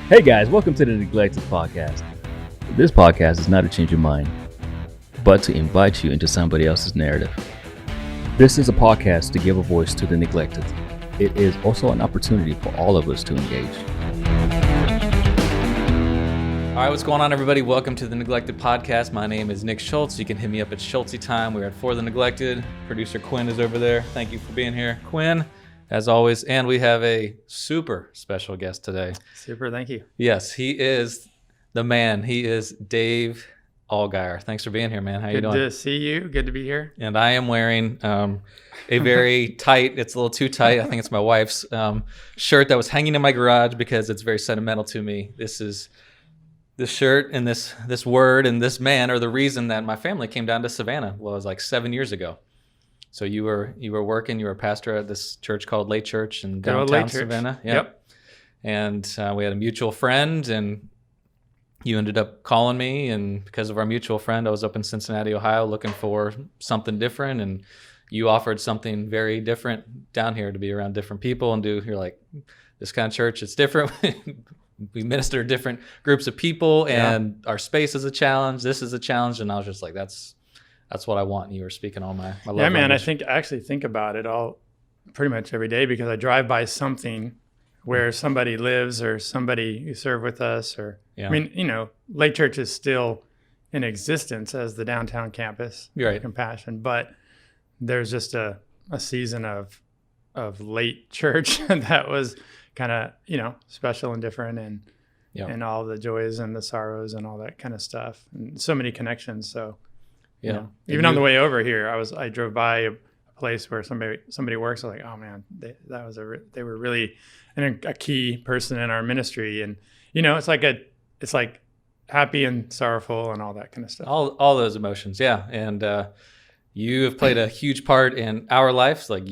Hey guys, welcome to the Neglected Podcast. This podcast is not to change your mind, but to invite you into somebody else's narrative. This is a podcast to give a voice to the neglected. It is also an opportunity for all of us to engage. All right, what's going on, everybody? Welcome to the Neglected Podcast. My name is Nick Schultz. You can hit me up at Schultzy Time. We're at For the Neglected. Producer Quinn is over there. Thank you for being here, Quinn, as always. And we have a super special guest today. Super, thank you. Yes, he is the man. He is Dave Allgire. Thanks for being here, man. How you doing? Good to see you. Good to be here. And I am wearing a very tight, it's a little too tight, I think it's my wife's shirt that was hanging in my garage because it's very sentimental to me. This shirt and this word and this man are the reason that my family came down to Savannah. Well, it was like 7 years ago. So you were working, you were a pastor at this church called Lake Church in downtown Savannah. Yep. And we had a mutual friend, and you ended up calling me, and because of our mutual friend, I was up in Cincinnati, Ohio, looking for something different, and you offered something very different down here to be around different people and do. You're like, this kind of church, it's different. We minister to different groups of people, and our space is a challenge. This is a challenge, and I was just like, that's what I want. And you were speaking all my love Yeah, man. language. I actually think about it all pretty much every day because I drive by something where somebody lives or somebody who served with us, or I mean, Lake Church is still in existence as the downtown campus. You're right. Compassion, but there's just a season of Lake Church that was kind of special and different, and all the joys and the sorrows and all that kind of stuff, and so many connections. So even on the way over here, I drove by a place where somebody works. I was like, oh man, they were really a key person in our ministry, and it's like happy and sorrowful and all that kind of stuff. All those emotions, yeah. And you have played a huge part in our lives. Like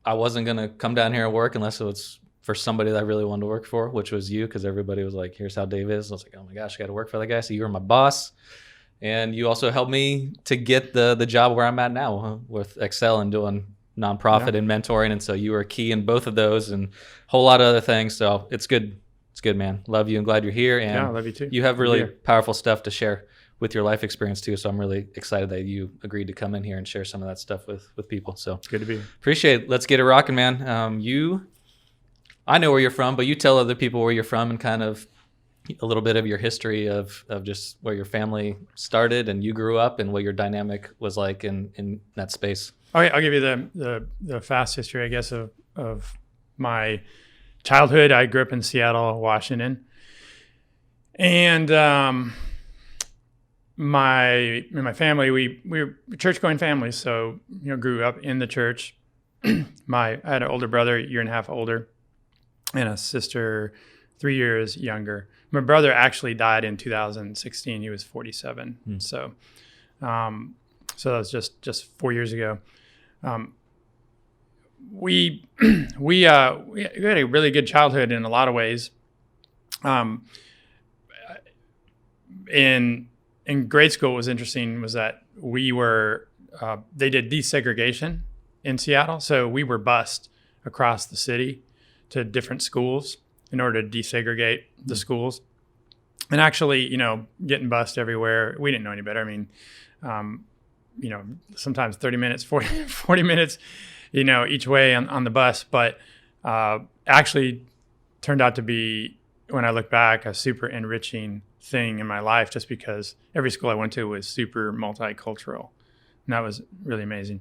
I wasn't gonna come down here and work unless it was for somebody that I really wanted to work for, which was you, because everybody was like, here's how Dave is. I was like, oh my gosh, I got to work for that guy. So you were my boss. And you also helped me to get the job where I'm at now with Excel and doing nonprofit and mentoring. And so you were key in both of those and a whole lot of other things. So it's good. It's good, man. Love you and glad you're here. And I love you too. You have really powerful stuff to share with your life experience too. So I'm really excited that you agreed to come in here and share some of that stuff with people. So it's good to be. Appreciate it. Let's get it rocking, man. I know where you're from, but you tell other people where you're from and kind of a little bit of your history of just where your family started and you grew up and what your dynamic was like in that space. Okay, I'll give you the fast history, I guess, of my childhood. I grew up in Seattle, Washington, and my family, we were a church-going family, so grew up in the church. I had an older brother, a year and a half older, and a sister 3 years younger. My brother actually died in 2016. He was 47. So that was just 4 years ago. We had a really good childhood in a lot of ways. In grade school, what was interesting was that they did desegregation in Seattle. So we were bused across the city to different schools in order to desegregate the schools. And actually, getting bused everywhere, we didn't know any better. I mean, sometimes 30 minutes, 40 minutes, each way on the bus. But actually turned out to be, when I look back, a super enriching thing in my life, just because every school I went to was super multicultural. And that was really amazing.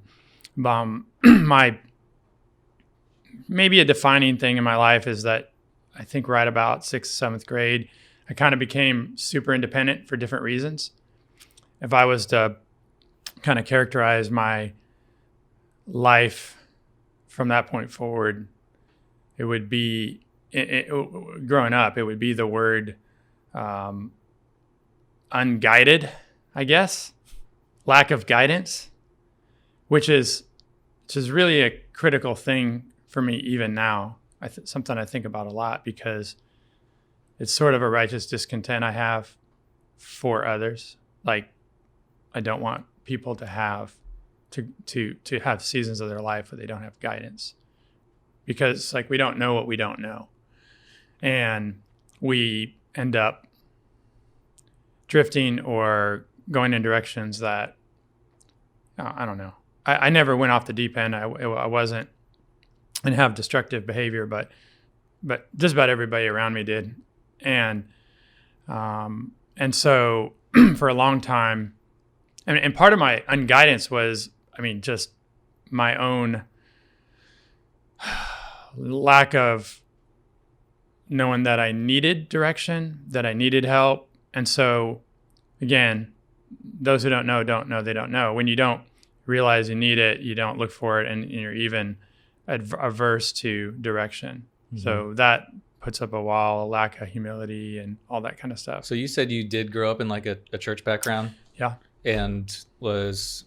Maybe a defining thing in my life is that I think right about 6th, 7th grade, I kind of became super independent for different reasons. If I was to kind of characterize my life from that point forward, it would be, growing up, it would be the word unguided, I guess, lack of guidance, which is really a critical thing for me even now. Something I think about a lot because it's sort of a righteous discontent I have for others. Like, I don't want people to have to have seasons of their life where they don't have guidance, because we don't know what we don't know. And we end up drifting or going in directions that, I don't know. I never went off the deep end. I wasn't, and have destructive behavior, but just about everybody around me did. And so for a long time, and part of my unguidance was, just my own lack of knowing that I needed direction, that I needed help. And so, again, those who don't know, they don't know. When you don't realize you need it, you don't look for it, and you're even averse to direction. Mm-hmm. So that puts up a wall, a lack of humility and all that kind of stuff. So you said you did grow up in like a church background? Yeah. And because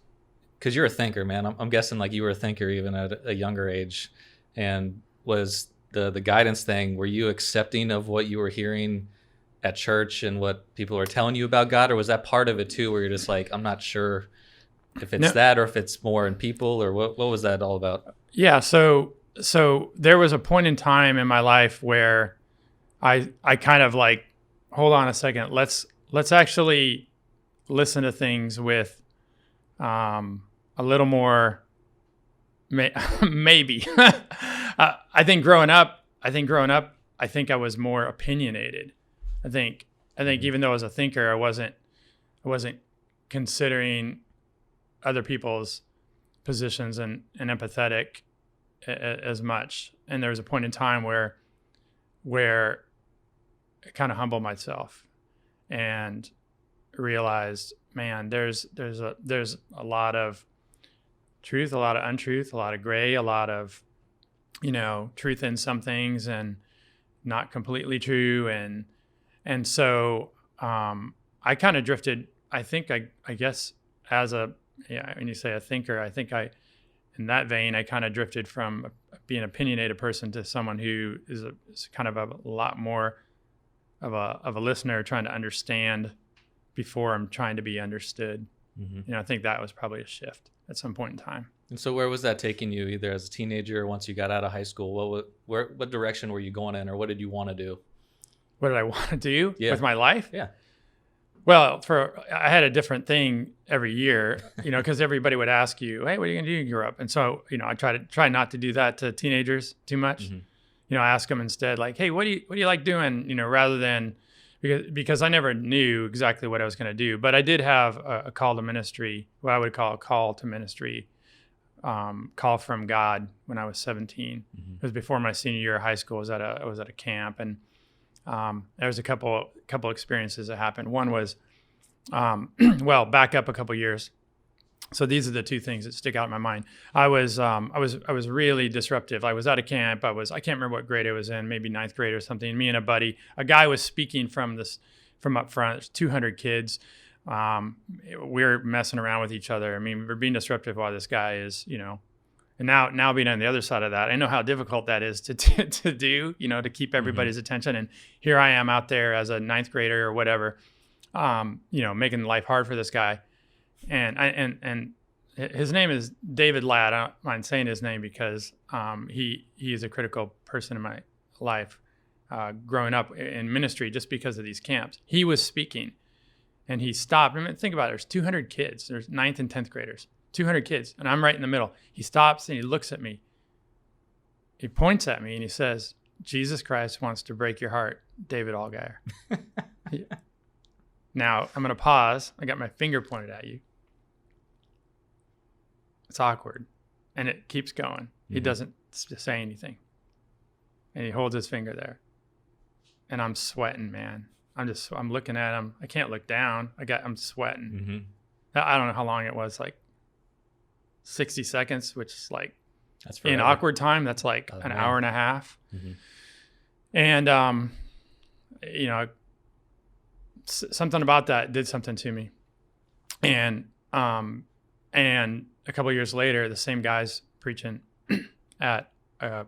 you're a thinker, man. I'm guessing like you were a thinker even at a younger age. And was the guidance thing, were you accepting of what you were hearing at church and what people were telling you about God? Or was that part of it too, where you're just like, I'm not sure if it's that or if it's more in people, or what was that all about? Yeah. So there was a point in time in my life where I kind of like, hold on a second, let's actually listen to things with a little more maybe. I think growing up, I think I was more opinionated. I think even though I was a thinker, I wasn't considering other people's positions and empathetic as much. And there was a point in time where I kind of humbled myself and realized, man, there's a lot of truth, a lot of untruth, a lot of gray, a lot of, truth in some things and not completely true. And so I kind of drifted, I think, I guess when you say a thinker, I think in that vein, I kind of drifted from being an opinionated person to someone who is kind of a lot more of a listener, trying to understand before I'm trying to be understood. Mm-hmm. I think that was probably a shift at some point in time. And so where was that taking you, either as a teenager or once you got out of high school? What direction were you going in, or what did you want to do? What did I want to do with my life? Yeah. Well, I had a different thing every year, because everybody would ask you, hey, what are you going to do when you grow up? And so, I try not to do that to teenagers too much. Mm-hmm. I ask them instead, like, hey, what do you like doing? Rather than, because I never knew exactly what I was going to do, but I did have a call to ministry, what I would call a call to ministry, call from God when I was 17. Mm-hmm. It was before my senior year of high school. I was at a camp, and there was a couple experiences that happened. One was, back up a couple years. So these are the two things that stick out in my mind. I was really disruptive. I was at a camp. I can't remember what grade I was in, maybe ninth grade or something. Me and a guy was speaking from up front. There's 200 kids. We're messing around with each other. We're being disruptive while this guy is, and now being on the other side of that, I know how difficult that is to do, to keep everybody's mm-hmm. attention. And here I am out there as a ninth grader or whatever, making life hard for this guy. And his name is David Ladd. I don't mind saying his name because he is a critical person in my life, growing up in ministry, just because of these camps. He was speaking, and he stopped. Think about it. There's 200 kids. There's 9th and 10th graders. 200 kids, and I'm right in the middle. He stops and he looks at me. He points at me and he says, Jesus Christ wants to break your heart, David Allgire. Now, I'm going to pause. I got my finger pointed at you. It's awkward. And it keeps going. Mm-hmm. He doesn't say anything. And he holds his finger there. And I'm sweating, man. I'm looking at him. I can't look down. I'm sweating. Mm-hmm. I don't know how long it was, like 60 seconds, which is like, in awkward time, that's like an hour and a half. Mm-hmm. And, something about that did something to me. And a couple of years later, the same guy's preaching at a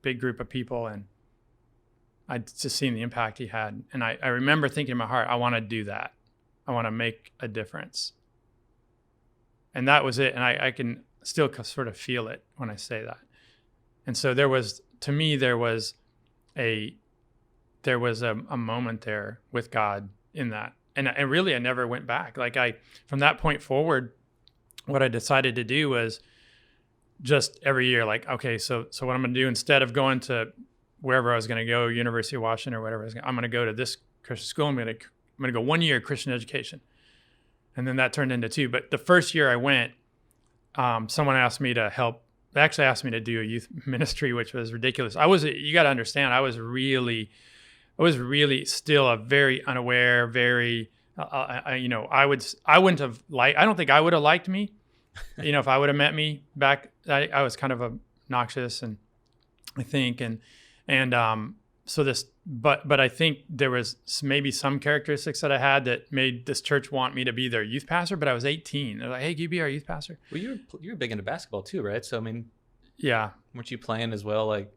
big group of people, and I'd just seen the impact he had. And I remember thinking in my heart, I want to do that. I want to make a difference. And that was it. And I can still sort of feel it when I say that. And so there was a there was a moment there with God in that. And really, I never went back. Like from that point forward, what I decided to do was just every year, like, okay, so what I'm going to do instead of going to wherever I was going to go, University of Washington or whatever, I'm going to go to this Christian school. I'm going to go 1 year Christian education. And then that turned into 2. But the first year I went, someone asked me to help. They actually asked me to do a youth ministry, which was ridiculous. You got to understand, I was really still a very unaware, very, I wouldn't have I don't think I would have liked me, if I would have met me back. I was kind of obnoxious, and I think, so this, but I think there was maybe some characteristics that I had that made this church want me to be their youth pastor. But I was 18. They're like, "Hey, can you be our youth pastor?" Well, you were big into basketball too, right? So I mean, yeah, weren't you playing as well, like,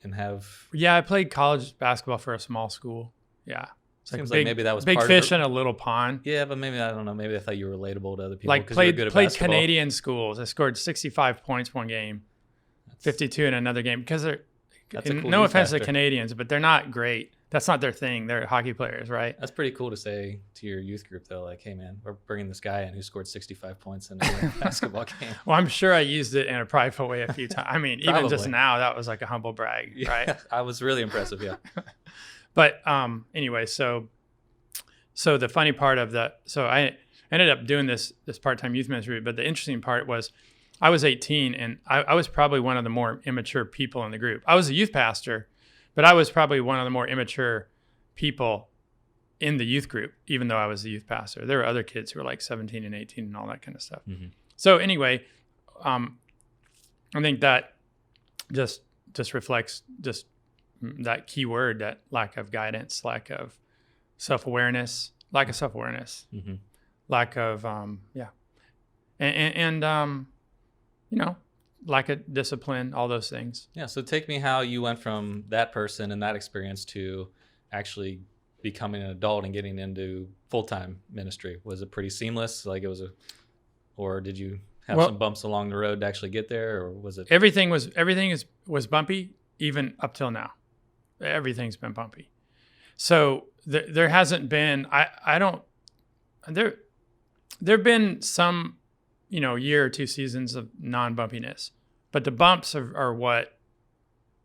and have? Yeah, I played college basketball for a small school. Yeah, it's seems like maybe that was big part fish of in a little pond. Yeah, but maybe I don't know. Maybe I thought you were relatable to other people. Like played Canadian schools. I scored 65 points one game, 52 in another game because they're. That's a cool no offense pastor. to Canadians, but they're not great. That's not their thing. They're hockey players, right? That's pretty cool to say to your youth group, though. Like, hey, man, we're bringing this guy in who scored 65 points in a basketball game. Well, I'm sure I used it in a prideful way a few times. I mean, even just now, that was like a humble brag, right? I was really impressive, yeah. But anyway, so the funny part of that, so I ended up doing this part-time youth ministry, but the interesting part was I was 18, and I was probably one of the more immature people in the group. I was a youth pastor, but I was probably one of the more immature people in the youth group, even though I was the youth pastor. There were other kids who were like 17 and 18 and all that kind of stuff. Mm-hmm. So anyway, I think that just reflects just that key word, that lack of guidance, lack of self-awareness, mm-hmm. lack of, lack of discipline, all those things. Yeah. So take me how you went from that person and that experience to actually becoming an adult and getting into full-time ministry. Was it pretty seamless? Like or did you have some bumps along the road to actually get there, or was it? Everything was bumpy, even up till now. Everything's been bumpy. So there hasn't been, there've been some, year or 2 seasons of non-bumpiness, but the bumps are what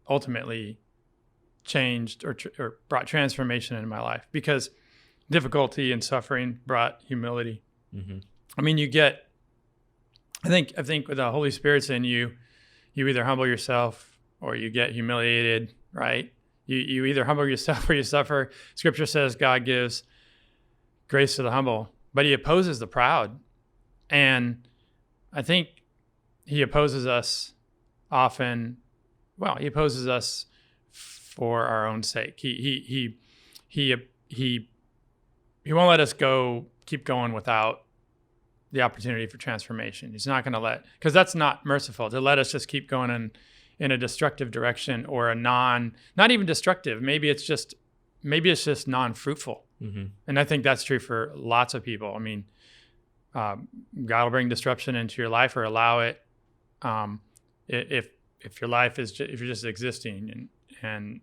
ultimately changed or brought transformation into my life, because difficulty and suffering brought humility. Mm-hmm. I mean, I think with the Holy Spirit's in you, you either humble yourself or you get humiliated, right? You either humble yourself or you suffer. Scripture says God gives grace to the humble, but he opposes the proud. And I think he opposes us often. Well, he opposes us for our own sake. He won't let us keep going without the opportunity for transformation. He's not going to because that's not merciful to let us just keep going in a destructive direction, or not even destructive. Maybe it's just non-fruitful. Mm-hmm. And I think that's true for lots of people. I mean, God will bring disruption into your life or allow it. If your life if you're just existing and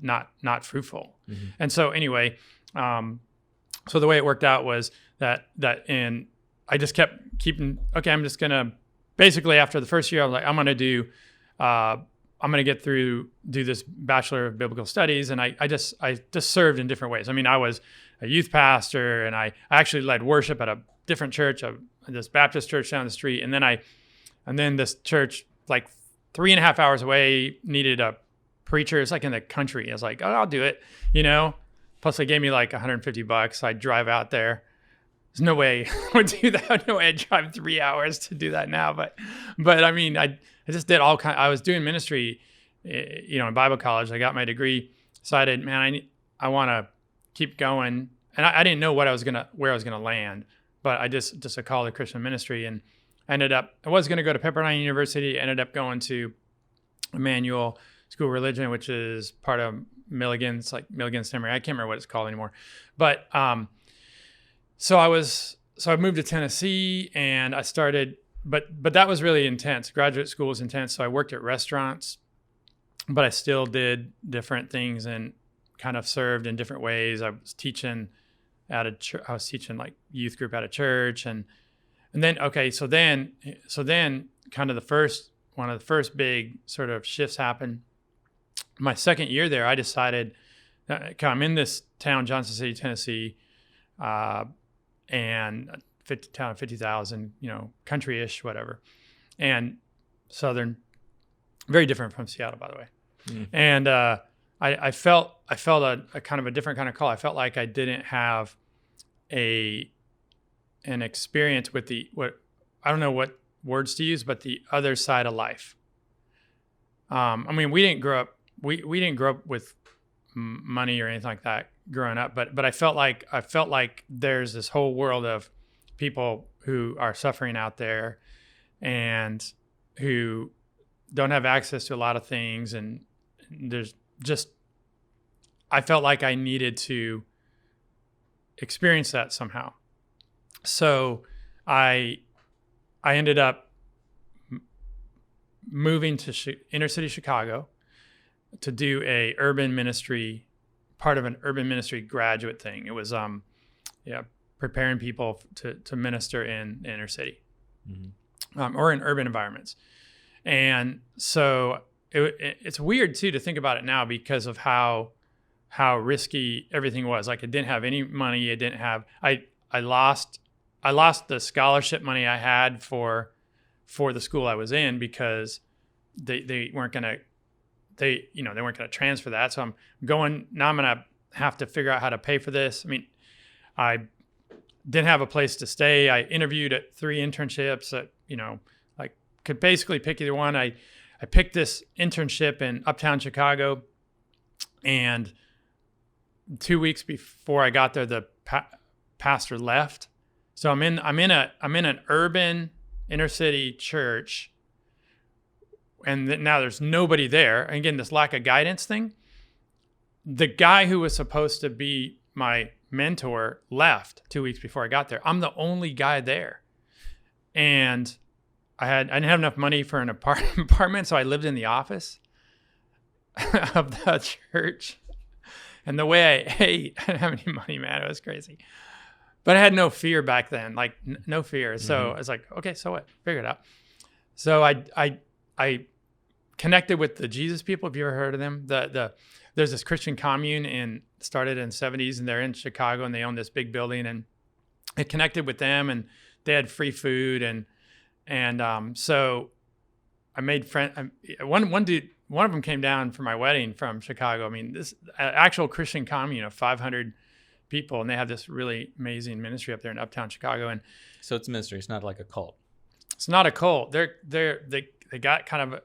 not fruitful. Mm-hmm. And so anyway, so the way it worked out was that I just kept keeping, okay, I'm just going to, basically after the first year, I was like, I'm going to get through, do this Bachelor of Biblical Studies. And I just served in different ways. I mean, I was a youth pastor, and I actually led worship at a different church, this Baptist church down the street. And then this church, like 3.5 hours away, needed a preacher. It's like in the country. I was like, oh, I'll do it, Plus they gave me like $150. I'd drive out there. There's no way I would do that. No way I'd drive 3 hours to do that now. But I mean, I just did all kind. I was doing ministry, in Bible college. I got my degree. Decided, man, I want to keep going. And I didn't know where I was gonna land. But I just called it Christian ministry, and I was going to go to Pepperdine University. Ended up going to Emmanuel School of Religion, which is part of Milligan's Seminary. I can't remember what it's called anymore. But so I moved to Tennessee, and I started, but that was really intense. Graduate school was intense. So I worked at restaurants, but I still did different things. And kind of served in different ways. I was teaching at a church. I was teaching like youth group at a church, and then so then kind of one of the first big sort of shifts happened. My second year there, I decided, I'm in this town, Johnson City, Tennessee, and town of 50,000, country-ish, whatever, and southern, very different from Seattle, by the way. And I felt a kind of a different kind of call. I felt like I didn't have an experience with what I don't know what words to use, but the other side of life. I mean, we didn't grow up with money or anything like that growing up, but I felt like there's this whole world of people who are suffering out there and who don't have access to a lot of things, and I felt like I needed to experience that somehow. So I ended up moving to inner city Chicago to do part of an urban ministry graduate thing. It was preparing people to minister in the inner city, or in urban environments. And so it's weird too to think about it now because of how risky everything was. Like, I didn't have any money. I lost the scholarship money I had for the school I was in because they weren't gonna transfer that. So I'm gonna have to figure out how to pay for this. I mean, I didn't have a place to stay. I interviewed at 3 internships that, could basically pick either one. I picked this internship in uptown Chicago, and 2 weeks before I got there, the pastor left. So I'm in an urban inner city church, and now there's nobody there. And again, this lack of guidance thing. The guy who was supposed to be my mentor left 2 weeks before I got there. I'm the only guy there, and I didn't have enough money for an apartment, so I lived in the office of the church. And the way I didn't have any money, man, it was crazy. But I had no fear back then, like no fear. So I was like, okay, so what? Figure it out. So I connected with the Jesus People. Have you ever heard of them? There's this Christian commune started in the 70s, and they're in Chicago, and they own this big building, and I connected with them, and they had free food, and so I made friends. One dude, one of them came down for my wedding from Chicago. I mean, this actual Christian commune of 500 people, and they have this really amazing ministry up there in uptown Chicago. And so it's ministry. It's not like a cult. It's not a cult. They got kind of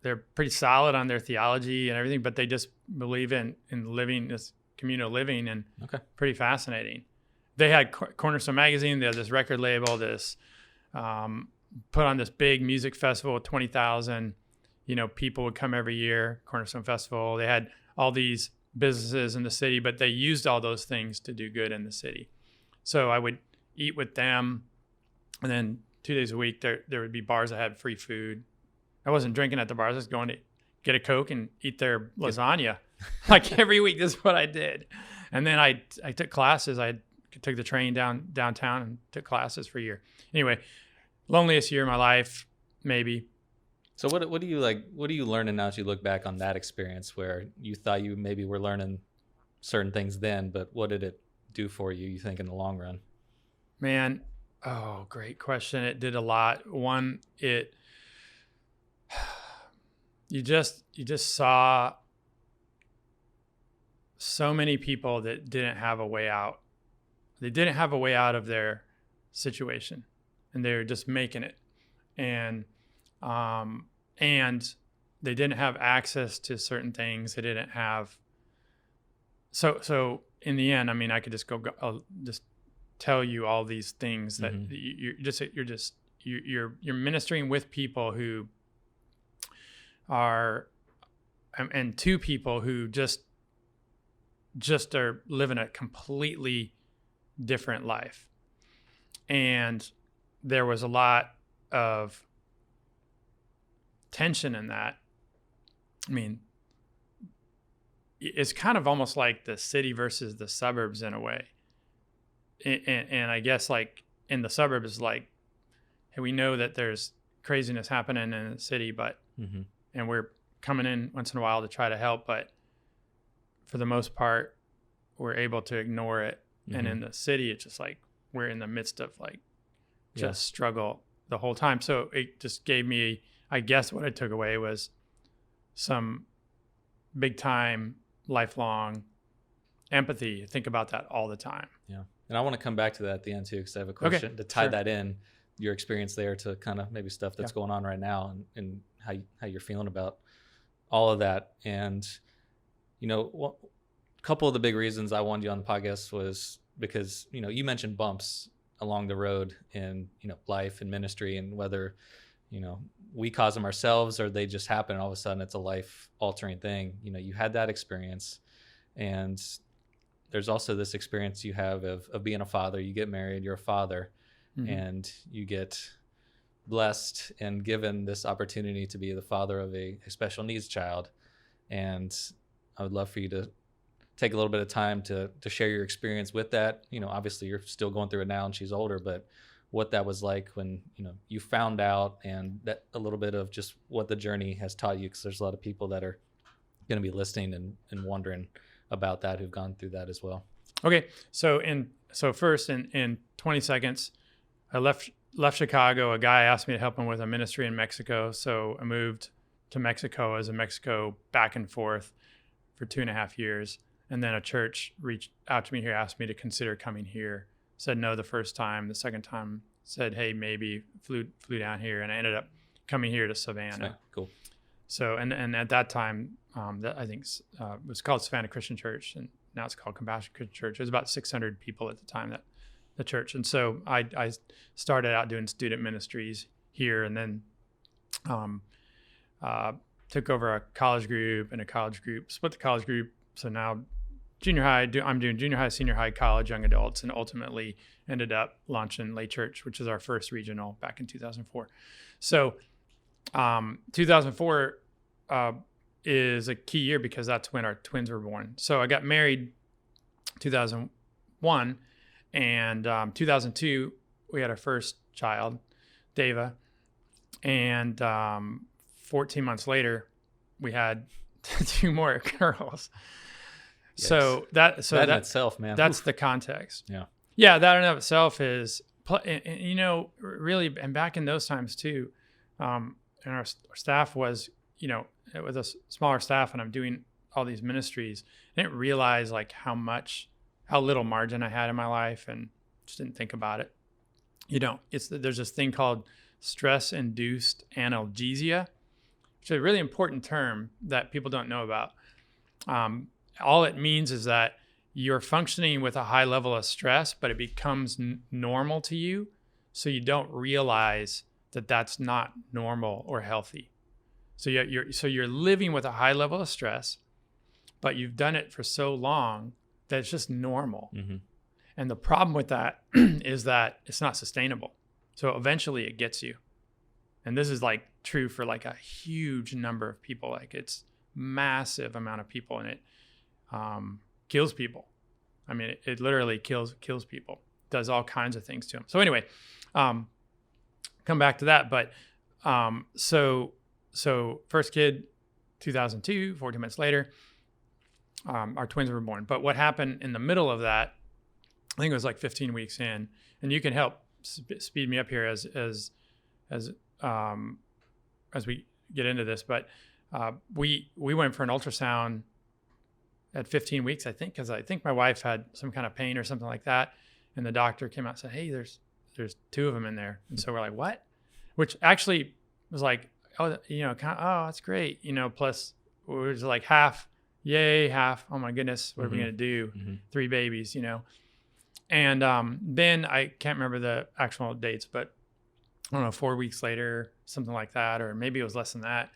they're pretty solid on their theology and everything, but they just believe in living this communal living, and pretty fascinating. They had Cornerstone Magazine. They had this record label. This put on this big music festival with 20,000. People would come every year. Cornerstone Festival. They had all these businesses in the city, but they used all those things to do good in the city. So I would eat with them, and then 2 days a week there would be bars that had free food. I wasn't drinking at the bars. I was going to get a Coke and eat their lasagna like every week. This is what I did. And then I took classes. I took the train downtown and took classes for a year. Anyway, loneliest year of my life, maybe. So what do you like? What are you learning now as you look back on that experience where you thought you maybe were learning certain things then, but what did it do for you, you think, in the long run? Man, great question. It did a lot. One, you just saw so many people that didn't have a way out. They didn't have a way out of their situation, and they were just making it. And they didn't have access to certain things. They didn't have. So in the end, I mean, I could just I'll just tell you all these things that you're ministering with people who are, and two people who just are living a completely different life. And there was a lot of tension in that. I mean, it's kind of almost like the city versus the suburbs in a way. And I guess like in the suburbs, like, hey, we know that there's craziness happening in the city, but and we're coming in once in a while to try to help, but for the most part, we're able to ignore it. And in the city, it's just like we're in the midst of like just struggle the whole time. So it just gave me, I guess what I took away was some big time, lifelong empathy. Think about that all the time. Yeah. And I want to come back to that at the end too, because I have a question to tie that in, your experience there to kind of maybe stuff that's going on right now and how you're feeling about all of that. And, you know, a couple of the big reasons I wanted you on the podcast was because, you know, you mentioned bumps along the road in, you know, life and ministry, and whether, you know, we cause them ourselves or they just happen and all of a sudden it's a life altering thing. You know, you had that experience, and there's also this experience you have of being a father. You get married, you're a father, and you get blessed and given this opportunity to be the father of a special needs child. And I would love for you to take a little bit of time to share your experience with that. You know, obviously you're still going through it now and she's older, but what that was like when, you know, you found out, and that a little bit of just what the journey has taught you, because there's a lot of people that are going to be listening and wondering about that, who've gone through that as well. Okay. So first in 20 seconds, I left Chicago. A guy asked me to help him with a ministry in Mexico. So I moved to Mexico, as in Mexico back and forth for 2.5 years. And then a church reached out to me here, asked me to consider coming here. Said no the first time. The second time said, hey, maybe. Flew down here, and I ended up coming here to Savannah. Cool. So, and at that time, that I think was called Savannah Christian Church, and now it's called Compassion Christian Church. It was about 600 people at the time, that the church. And so I started out doing student ministries here, and then took over a college group, split the college group. So now junior high, I'm doing junior high, senior high, college, young adults, and ultimately ended up launching Lay Church, which is our first regional back in 2004. So 2004 is a key year because that's when our twins were born. So I got married 2001, and 2002 we had our first child, Deva, and 14 months later we had 2 more girls. Yes. So that in itself, man, that's the context. Yeah, that in of itself is, you know, really, and back in those times too, and our staff was, you know, it was a smaller staff, and I'm doing all these ministries. I didn't realize like how little margin I had in my life, and just didn't think about it. You don't. There's this thing called stress-induced analgesia, which is a really important term that people don't know about. All it means is that you're functioning with a high level of stress, but it becomes normal to you, so you don't realize that that's not normal or healthy. So you're living with a high level of stress, but you've done it for so long that it's just normal. And the problem with that is that it's not sustainable. So eventually it gets you. And this is like true for like a huge number of people. Like it's massive amount of people, and it kills people. I mean, it literally kills people. Does all kinds of things to them. So anyway, come back to that. But so first kid, 2002, 14 months later, our twins were born. But what happened in the middle of that, I think it was like 15 weeks in, and you can help speed me up here as we get into this. But we went for an ultrasound at 15 weeks, I think, because I think my wife had some kind of pain or something like that. And the doctor came out and said, hey, there's 2 of them in there. And so we're like, what? Which actually was like, oh, you know, that's great. You know, plus it was like half, yay, half. Oh my goodness, what are we going to do? 3 babies, you know? And then I can't remember the actual dates, but I don't know, 4 weeks later, something like that, or maybe it was less than that.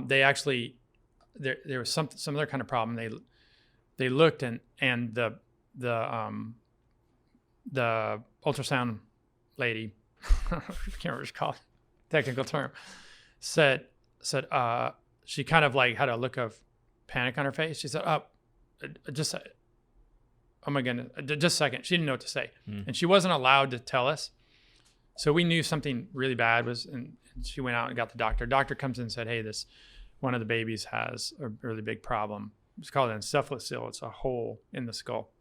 They actually, there was some other kind of problem. They looked, and the ultrasound lady, I can't remember what it's called, technical term, said she kind of like had a look of panic on her face. She said, oh my goodness, just a second. She didn't know what to say. And she wasn't allowed to tell us. So we knew something really bad was, and she went out and got the doctor. Doctor comes in and said, hey, one of the babies has a really big problem. It's called an encephalocele. It's a hole in the skull.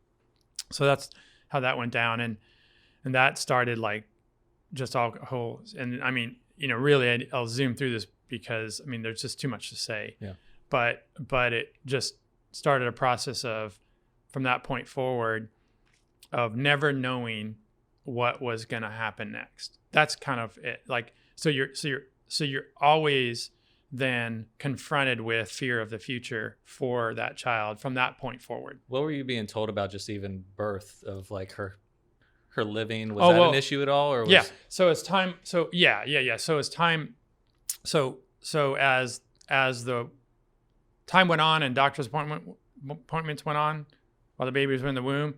So that's how that went down. And that started like just all holes. And I mean, really I'll zoom through this because I mean, there's just too much to say. Yeah. But it just started a process of, from that point forward, of never knowing what was going to happen next. That's kind of it. Like, so you're always then confronted with fear of the future for that child from that point forward. What were you being told about just even birth of like her living? Was that an issue at all? Or was... Yeah. So as time, so yeah. So as time, so as the time went on and doctor's appointments went on while the baby was in the womb,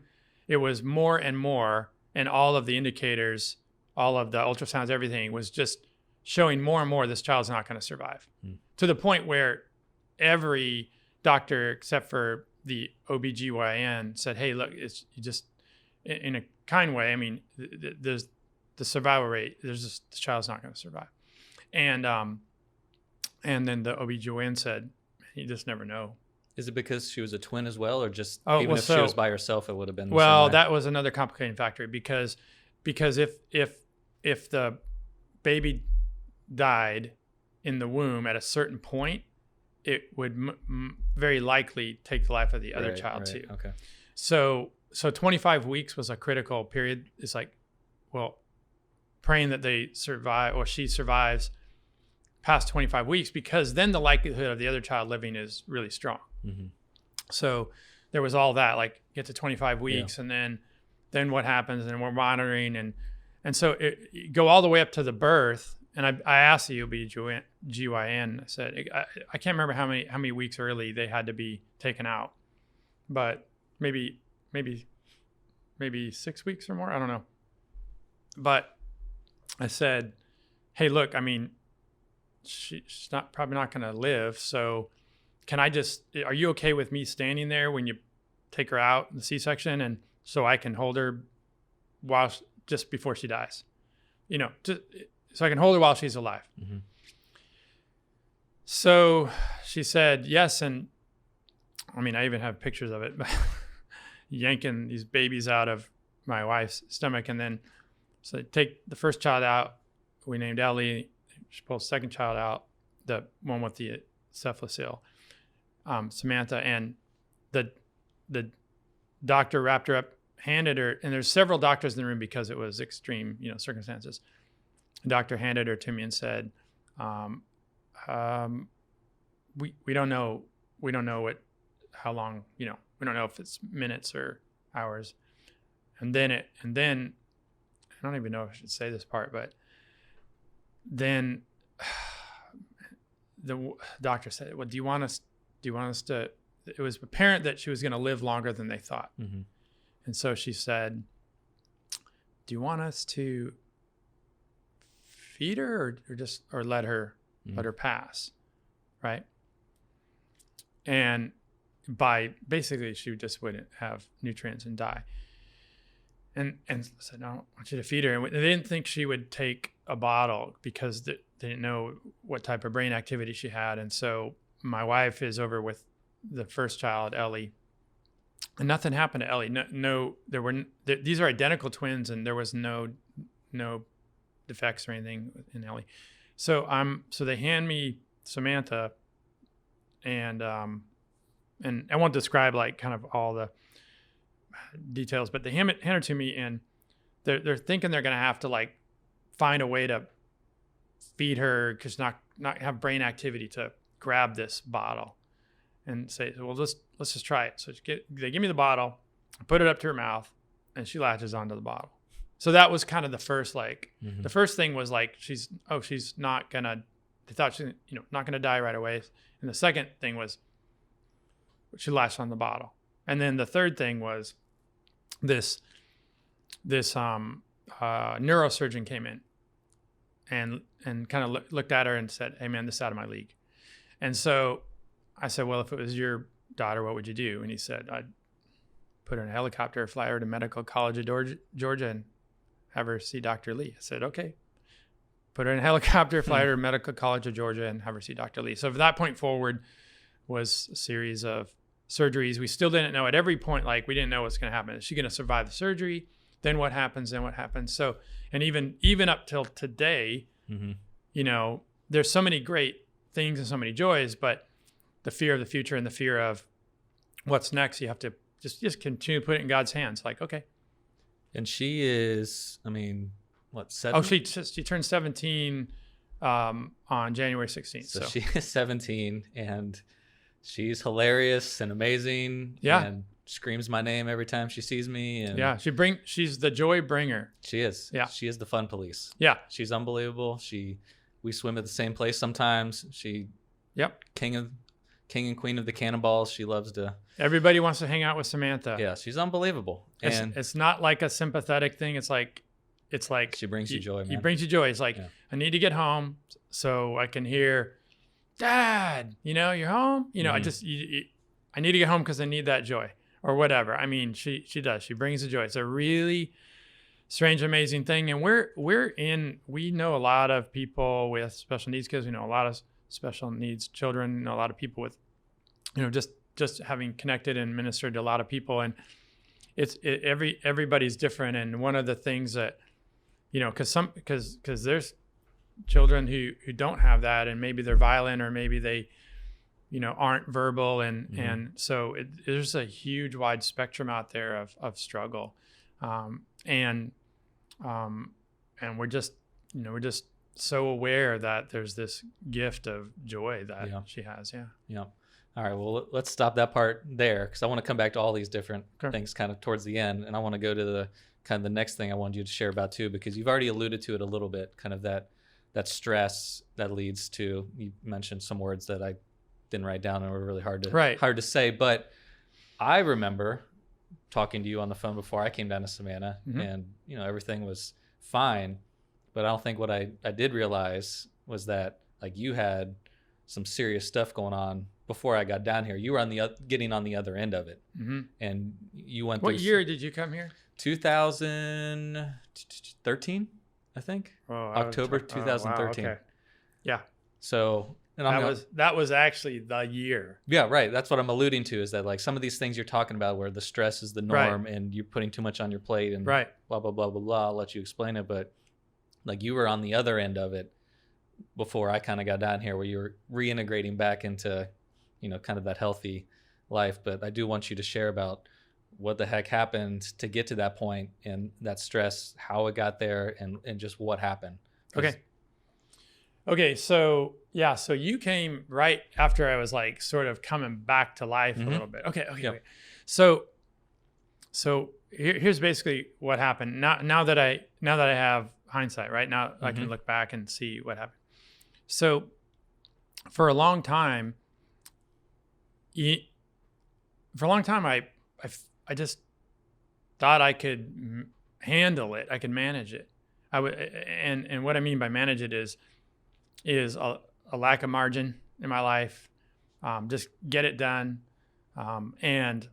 it was more and more, and all of the indicators, all of the ultrasounds, everything was just showing more and more this child's not going to survive. To the point where every doctor except for the OBGYN said, hey, look, it's you just, in a kind way, I mean, there's the survival rate, there's just, the child's not going to survive. And then the OBGYN said, you just never know. Is it because she was a twin as well, or just she was by herself, it would have been the well, same way? That was another complicating factor because if the baby died in the womb at a certain point, it would very likely take the life of the other child too. Okay. So 25 weeks was a critical period. It's like, well, praying that they survive or she survives past 25 weeks, because then the likelihood of the other child living is really strong. Mm-hmm. So there was all that, like get to 25 weeks and then what happens, and we're monitoring. And so it go all the way up to the birth. And I asked the OBGYN, I said, I can't remember how many weeks early they had to be taken out, but maybe 6 weeks or more. I don't know. But I said, hey, look, I mean, she's probably not going to live. So are you okay with me standing there when you take her out in the C-section, and so I can hold her just before she dies, so I can hold her while she's alive. Mm-hmm. So she said yes. And I mean, I even have pictures of it, yanking these babies out of my wife's stomach. And then, so they take the first child out. We named Ellie. She pulled the second child out, the one with the encephalocele, Samantha. And the doctor wrapped her up, handed her, and there's several doctors in the room because it was extreme, circumstances. The doctor handed her to me and said, we don't know how long, we don't know if it's minutes or hours. And then I don't even know if I should say this part, but then the doctor said, well, do you want us to, it was apparent that she was going to live longer than they thought. Mm-hmm. And so she said, do you want us to feed her or let her pass, right? And basically she just wouldn't have nutrients and die. And I said, no, I want you to feed her. And they didn't think she would take a bottle because they didn't know what type of brain activity she had. And so my wife is over with the first child, Ellie, and nothing happened to Ellie. These are identical twins, and there was no defects or anything in Ellie. So they hand me Samantha, and I won't describe like kind of all the details, but they hand her to me, and they're thinking they're going to have to like find a way to feed her because not have brain activity to grab this bottle and say, well, let's just try it. So they give me the bottle, I put it up to her mouth, and she latches onto the bottle. So that was kind of the first, the first thing was like, she's not gonna, they thought she's, not gonna die right away. And the second thing was she latched on the bottle. And then the third thing was this neurosurgeon came in and kind of looked at her and said, hey man, this is out of my league. And so I said, well, if it was your daughter, what would you do? And he said, I'd put her in a helicopter, fly her to Medical College of Georgia, and have her see Dr. Lee. I said, okay. Put her in a helicopter, fly her to Medical College of Georgia, and have her see Dr. Lee. So from that point forward was a series of surgeries. We still didn't know at every point, like we didn't know what's going to happen. Is she going to survive the surgery? Then what happens? Then what happens? So, and even up till today, you know, there's so many great things and so many joys, but the fear of the future and the fear of what's next, you have to just continue to put it in God's hands. Like, okay. And she is, I mean, what, 7? Oh, she turned 17 on January 16th. So she is 17, and she's hilarious and amazing. Yeah. And screams my name every time she sees me. And yeah, she's the joy bringer. She is. Yeah. She is the fun police. Yeah. She's unbelievable. We swim at the same place sometimes. Yep. King and queen of the cannonballs. She loves to. Everybody wants to hang out with Samantha. Yeah, she's unbelievable. And it's not like a sympathetic thing. It's like she brings you joy, man. He brings you joy. It's like, I need to get home so I can hear, Dad, you know, you're home. You know, I need to get home because I need that joy or whatever. I mean, she does. She brings the joy. It's a really strange, amazing thing. And we know a lot of people with special needs kids. We know a lot of special needs children. We know a lot of people with, you know, just having connected and ministered to a lot of people. And everybody's different. And one of the things that, you know, because there's children who don't have that, and maybe they're violent, or maybe they, you know, aren't verbal, and so there's a huge wide spectrum out there of struggle, and we're just so aware that there's this gift of joy that she has. Yeah. All right. Well, let's stop that part there, because I want to come back to all these different things kind of towards the end, and I want to go to the next thing I wanted you to share about too, because you've already alluded to it a little bit, kind of that stress that leads to, you mentioned some words that I didn't write down and were really hard to say, but I remember talking to you on the phone before I came down to Savannah, and you know, everything was fine, but I don't think what I did realize was that, like, you had some serious stuff going on before I got down here. You were getting on the other end of it, and you went through. What year did you come here? 2013, I think. October 2013. Wow, okay. Yeah. So, and that was actually the year. Yeah, right. That's what I'm alluding to, is that, like, some of these things you're talking about where the stress is the norm, and you're putting too much on your plate, and blah, blah, blah, blah, blah. I'll let you explain it. But like, you were on the other end of it before I kind of got down here, where you were reintegrating back into, you know, kind of that healthy life. But I do want you to share about what the heck happened to get to that point, and that stress, how it got there, and just what happened. Okay. So you came right after I was, like, sort of coming back to life a little bit. Okay. So here's basically what happened. Now that I have hindsight, right now, I can look back and see what happened. So for a long time, I just thought I could handle it. I could manage it. And what I mean by manage it is a lack of margin in my life. Just get it done. And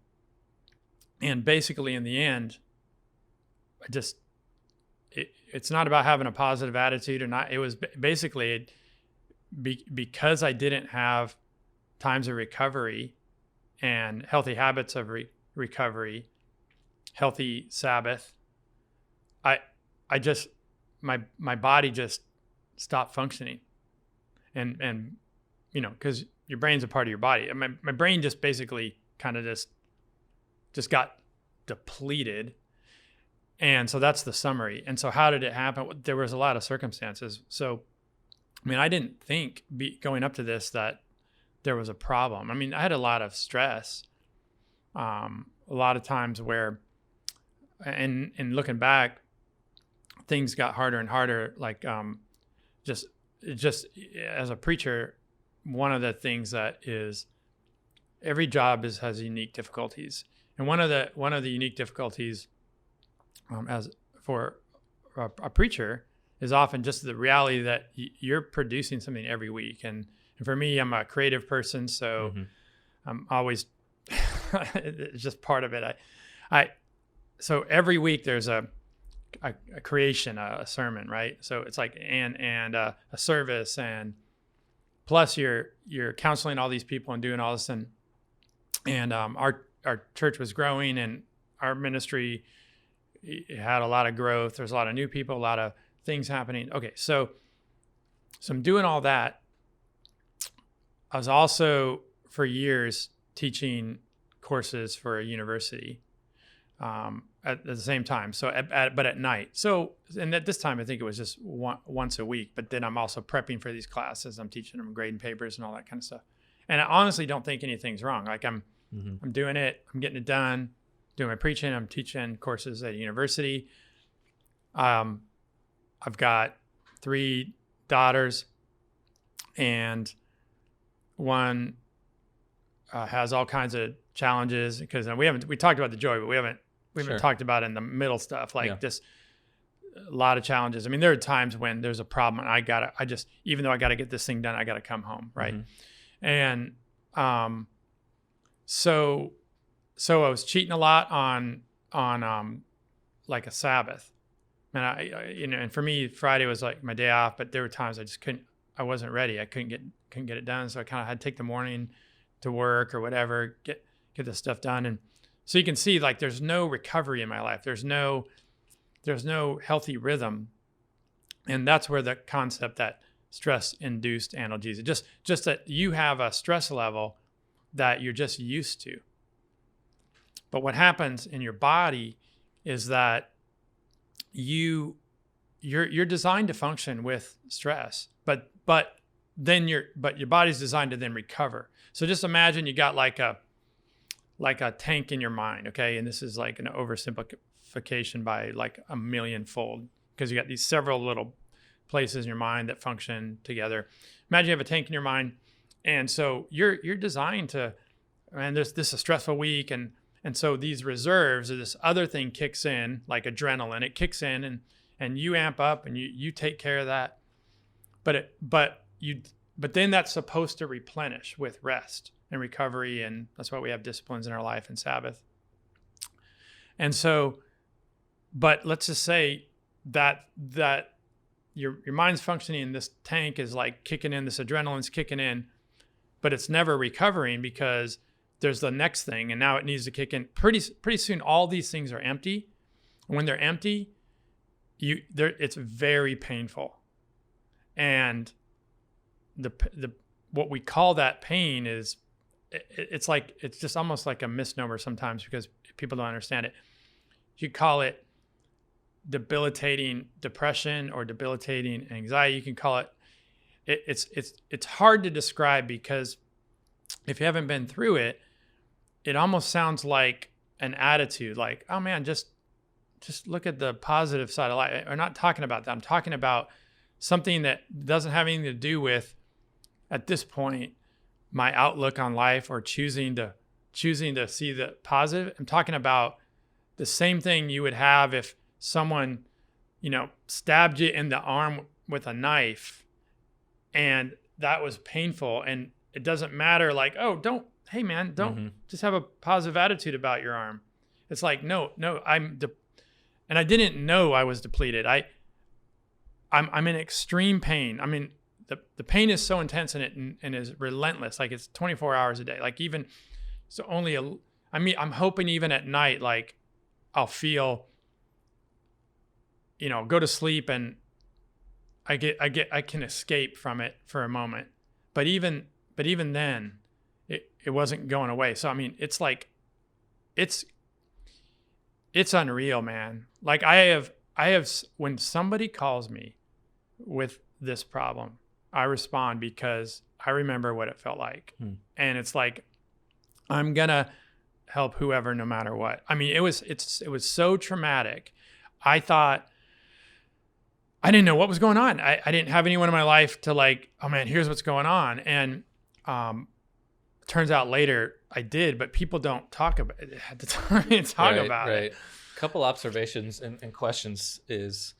basically in the end, it's not about having a positive attitude or not. It was basically because I didn't have times of recovery and healthy habits of recovery, healthy Sabbath. My body just stopped functioning, and you know, because your brain's a part of your body. My brain just basically kind of just got depleted, and so that's the summary. And so how did it happen? There was a lot of circumstances. So, I mean, I didn't think going up to this that there was a problem. I mean, I had a lot of stress. A lot of times where, and looking back, things got harder and harder. Like, just as a preacher, one of the things that is, every job has unique difficulties, and one of the unique difficulties, as for a preacher, is often just the reality that you're producing something every week. And for me, I'm a creative person, so I'm always, it's just part of it. So every week there's a creation, a sermon, right? So it's like, and a service, and plus you're counseling all these people and doing all this. And our church was growing, and our ministry had a lot of growth. There's a lot of new people, a lot of things happening. Okay. So I'm doing all that. I was also for years teaching courses for a university at the same time. So, but at night. So, and at this time, I think it was just once a week. But then I'm also prepping for these classes. I'm teaching them, grading papers, and all that kind of stuff. And I honestly don't think anything's wrong. Like I'm doing it. I'm getting it done. Doing my preaching. I'm teaching courses at a university. I've got 3 daughters, and one has all kinds of challenges, because we talked about the joy, but we haven't talked about in the middle stuff, like just a lot of challenges. I mean, there are times when there's a problem and even though I got to get this thing done, I got to come home. Right. And, so I was cheating a lot on like a Sabbath, and and for me, Friday was like my day off, but there were times I wasn't ready. I couldn't get it done. So I kind of had to take the morning to work or whatever, get this stuff done. And so you can see, like, there's no recovery in my life. There's no healthy rhythm. And that's where the concept that stress-induced analgesia, just that you have a stress level that you're just used to. But what happens in your body is that you're designed to function with stress, but your body's designed to then recover. So just imagine you got like a tank in your mind, okay? And this is like an oversimplification by like a millionfold, because you got these several little places in your mind that function together. Imagine you have a tank in your mind, and so you're designed to, and this is a stressful week, and so these reserves, or this other thing kicks in, like adrenaline. It kicks in, and you amp up, and you take care of that. But then that's supposed to replenish with rest and recovery, and that's why we have disciplines in our life and Sabbath. And so, but let's just say that your mind's functioning, and this tank is like kicking in, this adrenaline's kicking in, but it's never recovering because there's the next thing, and now it needs to kick in. Pretty soon, all these things are empty. And when they're empty, it's very painful. And the what we call that pain is, it's just almost like a misnomer sometimes, because people don't understand it. You call it debilitating depression or debilitating anxiety. You can call it. It's hard to describe, because if you haven't been through it, it almost sounds like an attitude, like, oh man, just look at the positive side of life. I'm not talking about that. I'm talking about something that doesn't have anything to do with, at this point, my outlook on life, or choosing to see the positive. I'm talking about the same thing you would have if someone, stabbed you in the arm with a knife, and that was painful. And it doesn't matter, like, oh, don't just have a positive attitude about your arm. It's like, no, and I didn't know I was depleted. I'm in extreme pain. I mean, the pain is so intense, and is relentless. Like, it's 24 hours a day. Like, even so, I'm hoping even at night, like, I'll feel, go to sleep, and I can escape from it for a moment. But even then, it wasn't going away. So I mean, it's like, it's unreal, man. Like, I have when somebody calls me with this problem, I respond because I remember what it felt like. And it's like, I'm gonna help whoever, no matter what. I mean, it was so traumatic. I thought, I didn't know what was going on. I didn't have anyone in my life to, like, oh man, here's what's going on. And turns out later I did, but people don't talk about it at the time. About it. A couple observations and questions is,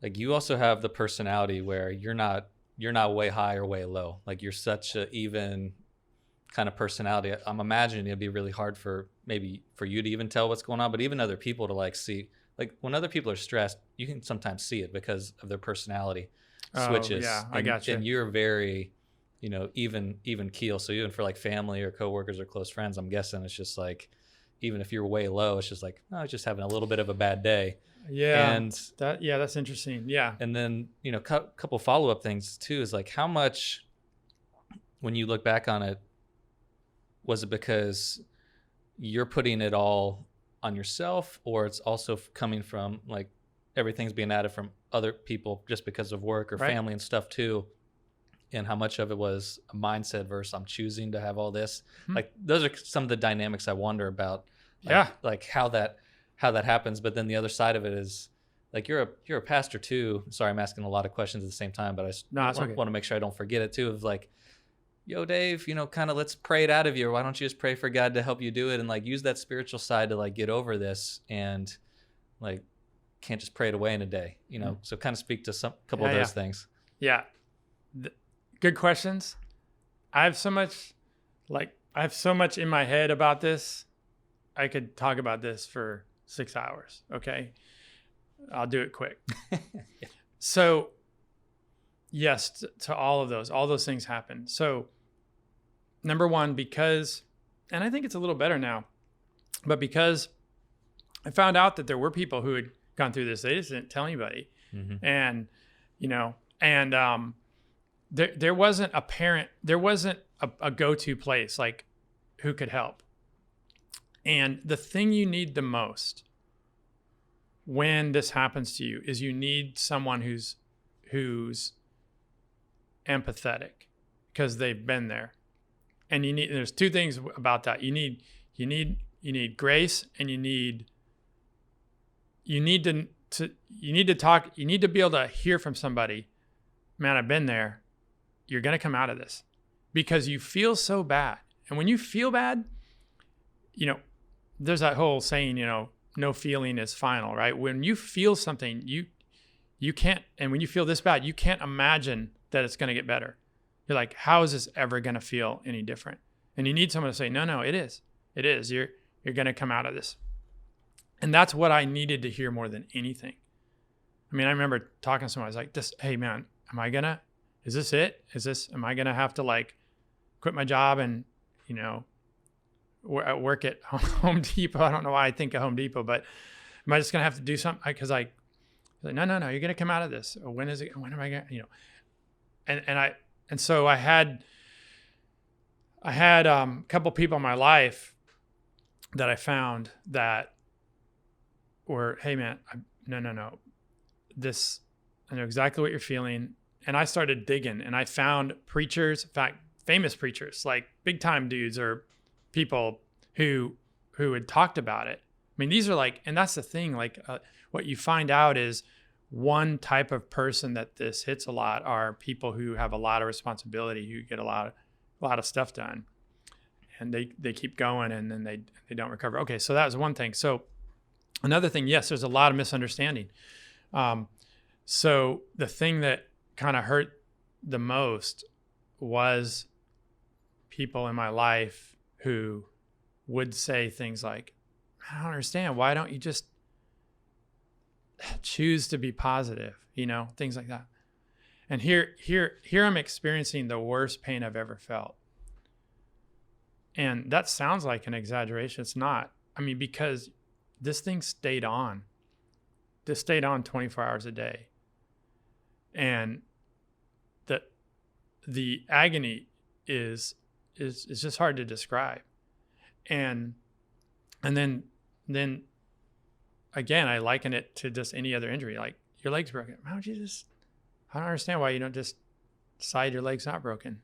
like, you also have the personality where you're not way high or way low. Like, you're such a even kind of personality, I'm imagining it'd be really hard for you to even tell what's going on, but even other people to like see, like when other people are stressed, you can sometimes see it because of their personality switches. Yeah, I got you. And you're very, even keel. So even for like family or coworkers or close friends, I'm guessing it's just like, even if you're way low, it's just like, oh, it's just having a little bit of a bad day. Yeah. And that's interesting. Yeah. And then, couple follow-up things too, is like how much, when you look back on it, was it because you're putting it all on yourself, or it's also coming from like everything's being added from other people just because of work or family and stuff too? And how much of it was a mindset versus I'm choosing to have all this? Like those are some of the dynamics I wonder about. Like how that happens. But then the other side of it is like you're a pastor too. Sorry, I'm asking a lot of questions at the same time, but I want to make sure I don't forget it too. Of like, yo, Dave, kind of let's pray it out of you. Why don't you just pray for God to help you do it and like use that spiritual side to like get over this, and like can't just pray it away in a day, So kind of speak to some couple of those things. Yeah. Good questions. I have so much in my head about this. I could talk about this for 6 hours. Okay. I'll do it quick. So yes, to all those things happen. So number one, and I think it's a little better now, but because I found out that there were people who had gone through this, they just didn't tell anybody. Mm-hmm. And, there wasn't a go-to place, like who could help. And the thing you need the most when this happens to you is you need someone who's empathetic, because they've been there. And there's two things about that. You need grace, and you need to talk. You need to be able to hear from somebody, man, I've been there. You're going to come out of this, because you feel so bad. And when you feel bad, there's that whole saying, no feeling is final, right? When you feel something, you can't, and when you feel this bad, you can't imagine that it's going to get better. You're like, how is this ever going to feel any different? And you need someone to say, no, it is. You're going to come out of this. And that's what I needed to hear more than anything. I mean, I remember talking to someone, I was like, hey man, is this it? Am I going to have to like quit my job and, work at Home Depot? I don't know why I think of Home Depot, but am I just going to have to do something? Because no, you're going to come out of this. Or when am I going to, and so I had a couple people in my life that I found that were, hey man, no, this, I know exactly what you're feeling. And I started digging, and I found preachers, in fact, famous preachers, like big time dudes or people who had talked about it. I mean, these are like, and that's the thing, like what you find out is one type of person that this hits a lot are people who have a lot of responsibility, who get a lot of stuff done, and they keep going, and then they don't recover. Okay, so that was one thing. So another thing, yes, there's a lot of misunderstanding. So the thing that kind of hurt the most was people in my life who would say things like, I don't understand. Why don't you just choose to be positive? Things like that. And here I'm experiencing the worst pain I've ever felt. And that sounds like an exaggeration. It's not. I mean, because this thing stayed on. This stayed on 24 hours a day. And the agony is just hard to describe. And then again, I liken it to just any other injury. Like, your leg's broken. Why don't you I don't understand why you don't just decide your leg's not broken,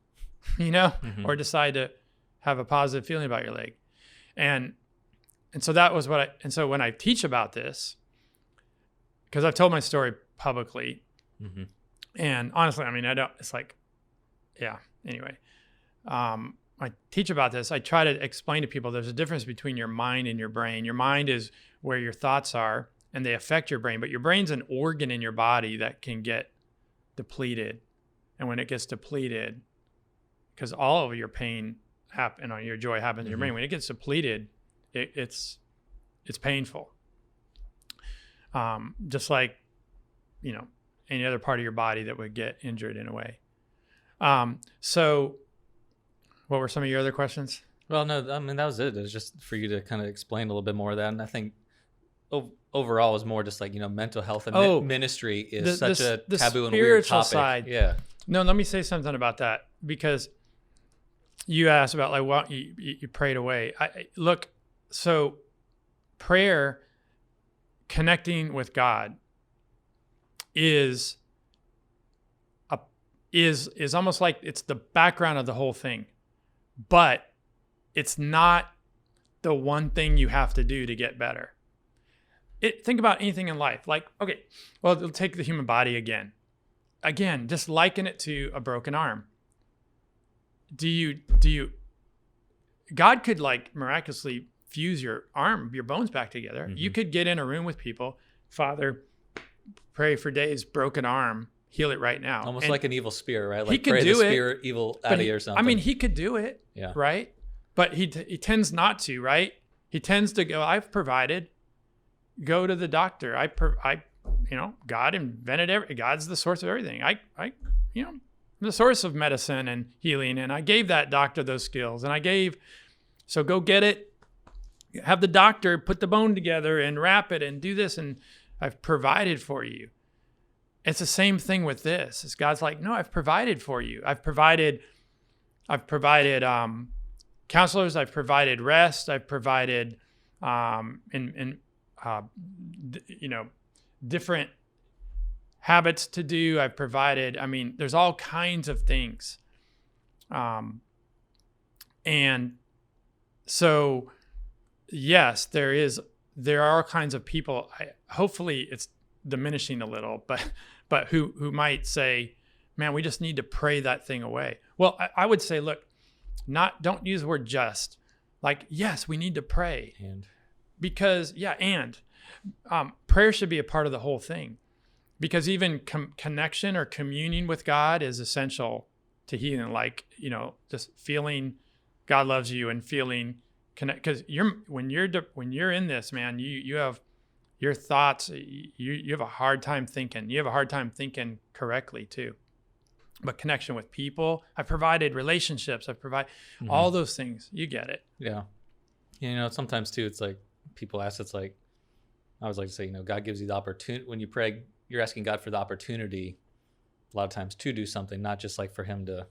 mm-hmm. or decide to have a positive feeling about your leg. And so that was so when I teach about this, because I've told my story publicly, mm-hmm. and honestly, I mean, it's like, yeah, anyway, I teach about this. I try to explain to people there's a difference between your mind and your brain. Your mind is where your thoughts are, and they affect your brain, but your brain's an organ in your body that can get depleted. And when it gets depleted, because all of your pain happen, your joy happens in your brain. When it gets depleted, it's painful. Just like, any other part of your body that would get injured in a way. So what were some of your other questions? Well, no, I mean, that was it. It was just for you to kind of explain a little bit more of that. And I think overall is more just like, mental health and ministry is such a taboo and weird topic. Side. Yeah. No, let me say something about that, because you asked about like what you prayed away. Look, so prayer, connecting with God, is almost like it's the background of the whole thing, but it's not the one thing you have to do to get better. Think about anything in life. Like, okay, well, take the human body again. Just liken it to a broken arm. God could like miraculously fuse your bones back together. Mm-hmm. You could get in a room with people, Father, pray for days, broken arm, heal it right now. Almost like an evil spirit, right? Like he could pray do the spirit evil out of you or something. I mean, he could do it, yeah, right? But he tends not to, right? He tends to go, I've provided. Go to the doctor. God invented God's the source of everything. I'm the source of medicine and healing, and I gave that doctor those skills, and so go get it. Have the doctor put the bone together and wrap it and do this, and I've provided for you. It's the same thing with this. It's God's like, no, I've provided for you. I've provided counselors. I've provided rest. I've provided different habits to do. I've provided, there's all kinds of things. And so, yes, there are all kinds of people. Hopefully it's diminishing a little, but who might say, man, we just need to pray that thing away. Well, I would say, look, don't use the word just. Like, yes, we need to pray. Because prayer should be a part of the whole thing, because even connection or communion with God is essential to healing. Like, just feeling God loves you and feeling connect. Because when you're in this, man, you have your thoughts. You have a hard time thinking. You have a hard time thinking correctly too. But connection with people, I've provided relationships. I've provided all those things. You get it. Yeah. Sometimes too, it's like people ask, it's like, I always like to say, God gives you the opportunity. When you pray, you're asking God for the opportunity a lot of times to do something, not just like for him to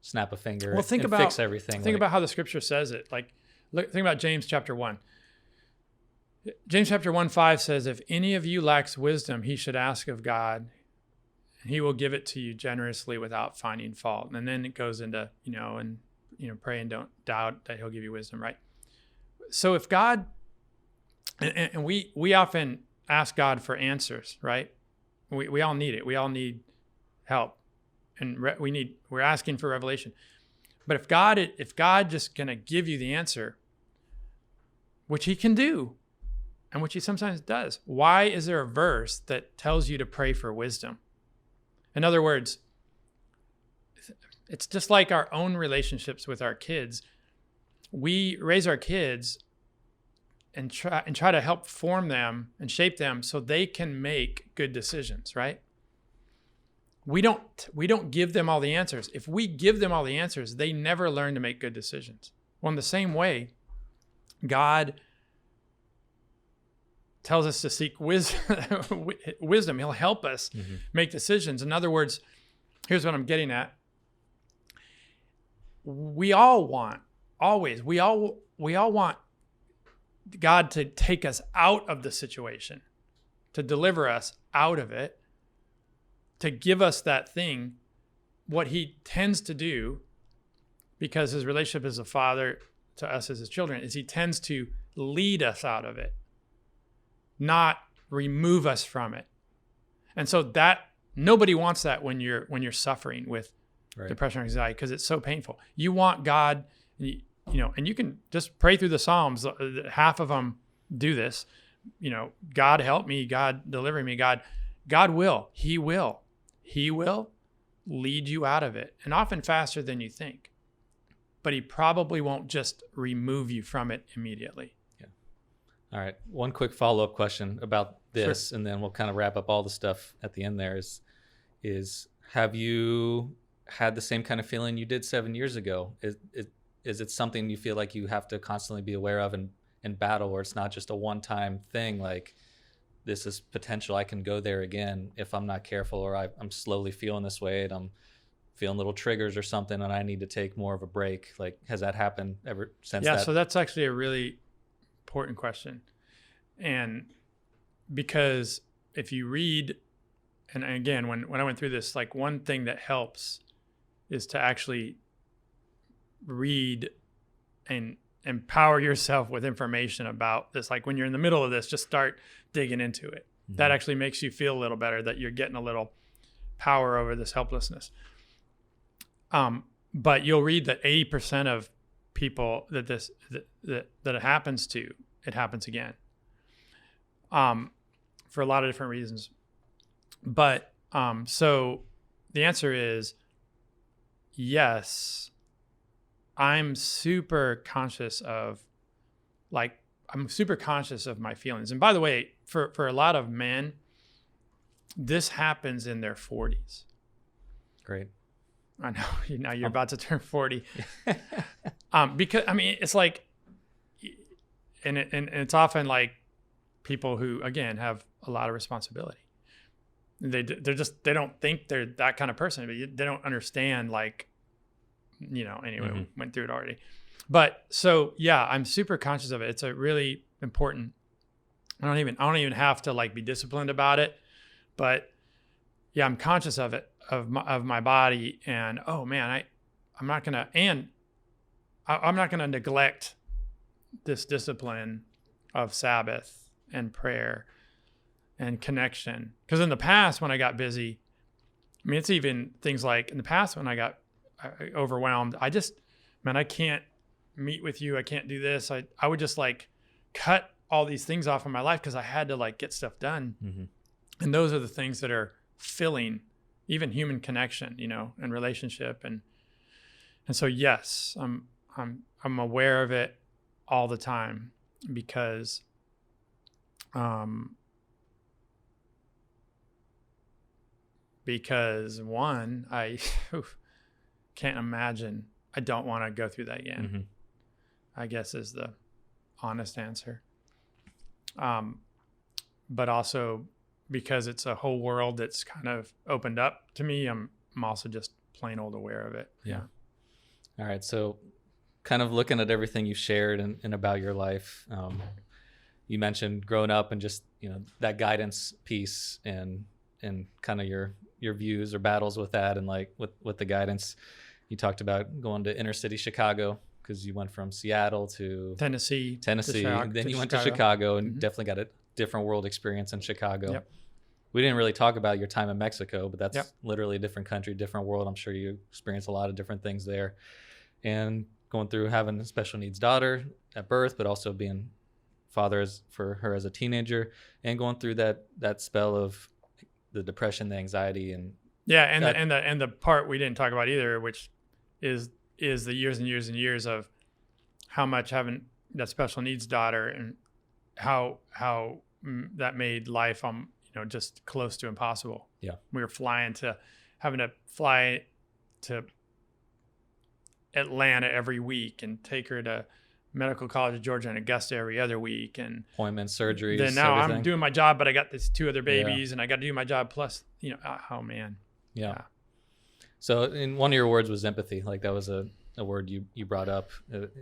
snap a finger and fix everything. Think about how the scripture says it. Like, think about James chapter 1. James chapter 1:5 says, if any of you lacks wisdom, he should ask of God, and he will give it to you generously without finding fault. And then it goes into, pray and don't doubt that he'll give you wisdom, right? So if God, and we often ask God for answers, right? We all need it. We all need help, and we're asking for revelation. But if God just gonna give you the answer, which he can do, and which he sometimes does, why is there a verse that tells you to pray for wisdom? In other words, it's just like our own relationships with our kids. We raise our kids and try to help form them and shape them so they can make good decisions, right? We don't give them all the answers. If we give them all the answers, they never learn to make good decisions. Well, in the same way, God tells us to seek wisdom. He'll help us make decisions. In other words, here's what I'm getting at. We all want God to take us out of the situation, to deliver us out of it, to give us that thing. What he tends to do, because his relationship as a father to us as his children, is he tends to lead us out of it, not remove us from it. And so that nobody wants that when you're suffering with depression or anxiety, because it's so painful. You want God, and you can just pray through the Psalms. Half of them do this. God help me, God deliver me, God will. He will lead you out of it, and often faster than you think. but he probably won't just remove you from it immediately. Yeah. All right. One quick follow-up question about this, and then we'll kind of wrap up all the stuff at the end there is have you had the same kind of feeling you did 7 years ago? Is it something you feel like you have to constantly be aware of and battle, where it's not just a one-time thing, like this is potential, I can go there again if I'm not careful, or I'm slowly feeling this way and I'm feeling little triggers or something and I need to take more of a break? Like, has that happened ever since that? Yeah, so that's actually a really important question. And because if you read, and again, when I went through this, like one thing that helps is to actually read and empower yourself with information about this. Like when you're in the middle of this, just start digging into it. Mm-hmm. That actually makes you feel a little better, that you're getting a little power over this helplessness. But you'll read that 80% of people that it happens to, it happens again. For a lot of different reasons. But so the answer is yes. I'm super conscious of my feelings. And by the way, for a lot of men, this happens in their 40s. Great. I know. Now you're about to turn 40. Because I mean, it's like, and it's often like people who, again, have a lot of responsibility. They don't think they're that kind of person, but they don't understand, like, anyway, we went through it already. But so, yeah, I'm super conscious of it. It's a really important, I don't even have to like be disciplined about it, but yeah, I'm conscious of it, of my body. And, oh man, I'm not going to neglect this discipline of Sabbath and prayer and connection. Because in the past, when I got busy, I mean, it's even things like in the past when I got overwhelmed, I can't meet with you. I can't do this. I would just like cut all these things off in my life because I had to like get stuff done. Mm-hmm. And those are the things that are filling even human connection, and relationship. And so, yes, I'm aware of it all the time because, one, I can't imagine. I don't want to go through that again. Mm-hmm. I guess is the honest answer. But also because it's a whole world that's kind of opened up to me, I'm also just plain old aware of it. Yeah. All right. So kind of looking at everything you shared and about your life, you mentioned growing up and just, that guidance piece and kind of your views or battles with that. And like with the guidance, you talked about going to inner city Chicago because you went from Seattle to Tennessee. Then you went to Chicago and definitely got a different world experience in Chicago. Yep. We didn't really talk about your time in Mexico, but that's literally a different country, different world. I'm sure you experienced a lot of different things there. And going through having a special needs daughter at birth, but also being father for her as a teenager, and going through that spell of the depression, the anxiety, and the part we didn't talk about either, which is the years and years and years of how much having that special needs daughter and how that made life just close to impossible. Yeah, we were having to fly to Atlanta every week and take her to Medical College of Georgia and Augusta every other week, and appointments, surgeries. Then now everything. I'm doing my job, but I got these 2 other babies, and I got to do my job plus, oh man. Yeah. So in one of your words was empathy. Like that was a word you brought up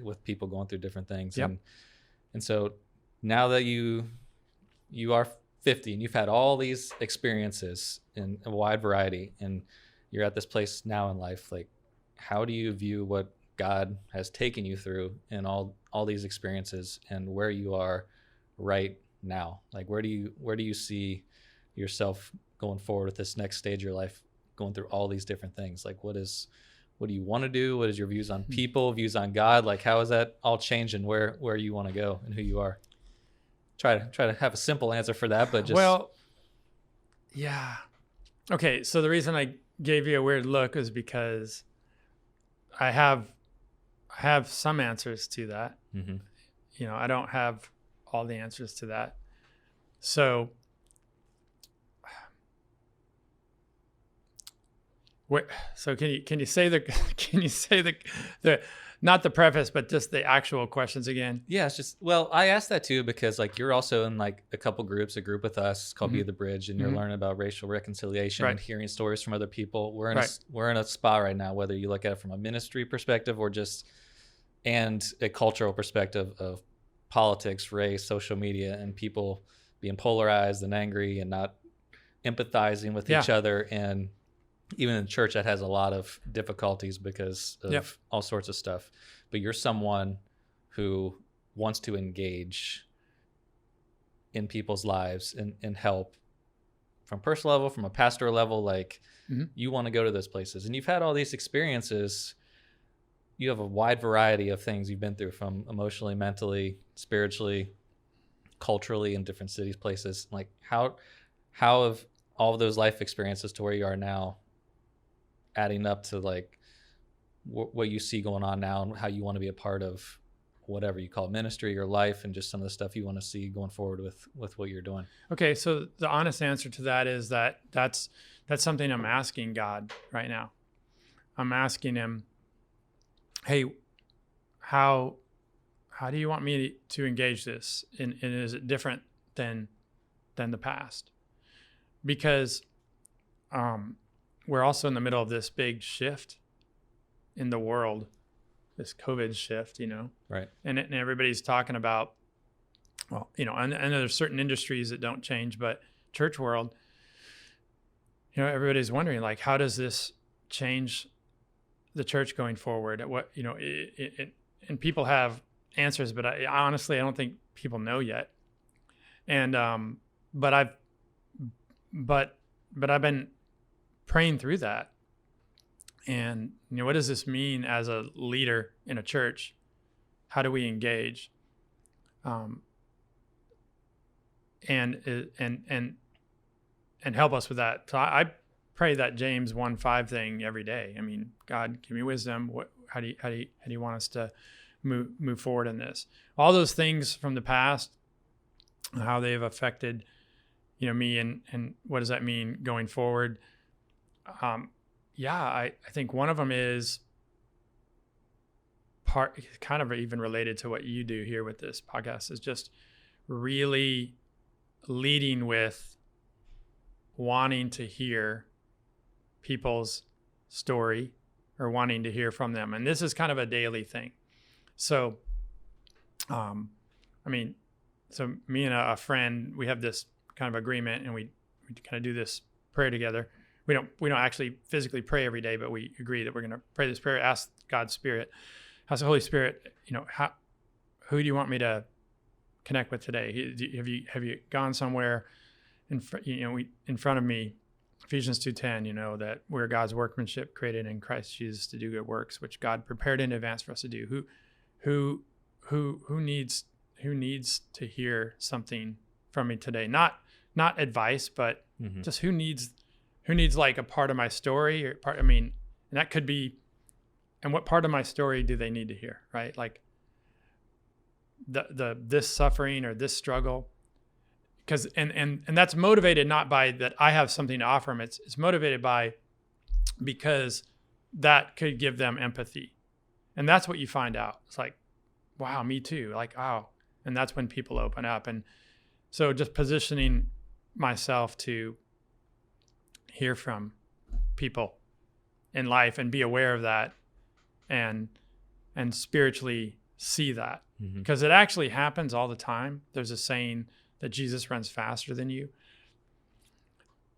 with people going through different things. Yep. And so now that you are 50 and you've had all these experiences in a wide variety, and you're at this place now in life, like how do you view what God has taken you through in all these experiences and where you are right now? Like where do you see yourself going forward with this next stage of your life, going through all these different things? Like what do you want to do? What is your views on people, views on God? Like how is that all changing where you want to go and who you are? Try to have a simple answer for that, but just yeah. Okay, so the reason I gave you a weird look is because I have have some answers to that. Mm-hmm. You know, I don't have all the answers to that. So can you say the not the preface, but just the actual questions again? Yeah, it's just, well, I asked that too because like you're also in like a couple groups, a group with us called Be the Bridge, and you're learning about racial reconciliation and hearing stories from other people. We're in a spot right now, whether you look at it from a ministry perspective or just and a cultural perspective of politics, race, social media, and people being polarized and angry and not empathizing with each other. And even in church, that has a lot of difficulties because of all sorts of stuff. But you're someone who wants to engage in people's lives and help from personal level, from a pastoral level. Like you want to go to those places, and you've had all these experiences. You have a wide variety of things you've been through, from emotionally, mentally, spiritually, culturally, in different cities, places. Like how have all of those life experiences to where you are now adding up to like what you see going on now and how you want to be a part of whatever you call ministry or life, and just some of the stuff you want to see going forward with what you're doing? Okay, so the honest answer to that is that's something I'm asking God right now. I'm asking him, hey, how do you want me to engage this? And is it different than the past? Because we're also in the middle of this big shift in the world, this COVID shift, you know? Right. And everybody's talking about, well, you know, and there's certain industries that don't change, but church world, you know, everybody's wondering, like, how does this change the church going forward? What, you know, and people have answers, but I honestly don't think people know yet. And but I've been praying through that. And, you know, what does this mean as a leader in a church? How do we engage? And help us with that. So I pray that James 1:5 thing every day. I mean, God, give me wisdom. How do you want us to move forward in this? All those things from the past, how they've affected, you know, me, and what does that mean going forward? I think one of them is kind of even related to what you do here with this podcast, is just really leading with wanting to hear people's story or wanting to hear from them. And this is kind of a daily thing. So, so me and a friend, we have this kind of agreement, and we kind of do this prayer together. We don't actually physically pray every day, but we agree that we're going to pray this prayer, ask God's Spirit, ask the Holy Spirit, you know, who do you want me to connect with today? Have you gone somewhere in front of me? Ephesians 2:10, you know, that we're God's workmanship, created in Christ Jesus to do good works, which God prepared in advance for us to do. Who needs to hear something from me today? Not advice, but just who needs like a part of my story, or and that could be, and what part of my story do they need to hear, right? Like this suffering or this struggle, because and that's motivated not by that I have something to offer them. It's motivated by, because that could give them empathy, and that's what you find out. It's like, wow, me too. Like, wow, and that's when people open up. And so just positioning myself to hear from people in life and be aware of that, and spiritually see that, because it actually happens all the time. There's a saying that Jesus runs faster than you.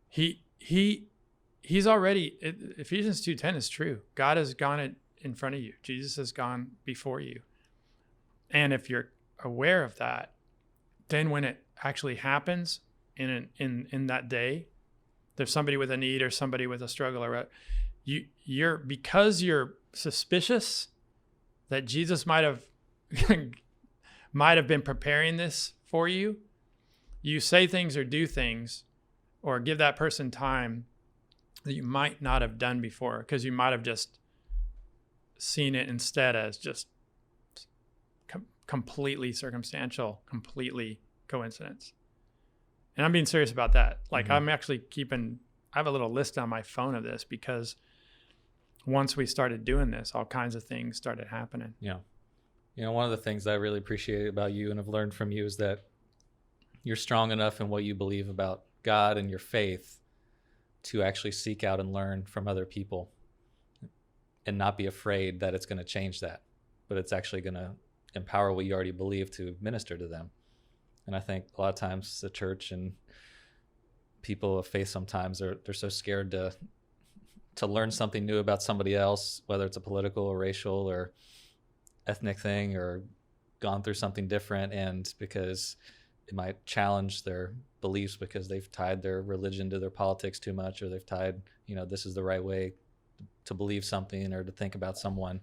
He's already, Ephesians 2:10 is true. God has gone in front of you. Jesus has gone before you. And if you're aware of that, then when it actually happens in that day, there's somebody with a need or somebody with a struggle, or because you're suspicious that Jesus might have been preparing this for you, you say things or do things or give that person time that you might not have done before, because you might have just seen it instead as just completely circumstantial, completely coincidence. And I'm being serious about that. Like I'm actually I have a little list on my phone of this, because once we started doing this, all kinds of things started happening. Yeah. One of the things I really appreciate about you and have learned from you is that you're strong enough in what you believe about God and your faith to actually seek out and learn from other people and not be afraid that it's going to change that, but it's actually going to empower what you already believe to minister to them. And I think a lot of times the church and people of faith sometimes they're so scared to learn something new about somebody else, whether it's a political or racial or ethnic thing, or gone through something different, and because it might challenge their beliefs because they've tied their religion to their politics too much, or they've tied, this is the right way to believe something or to think about someone.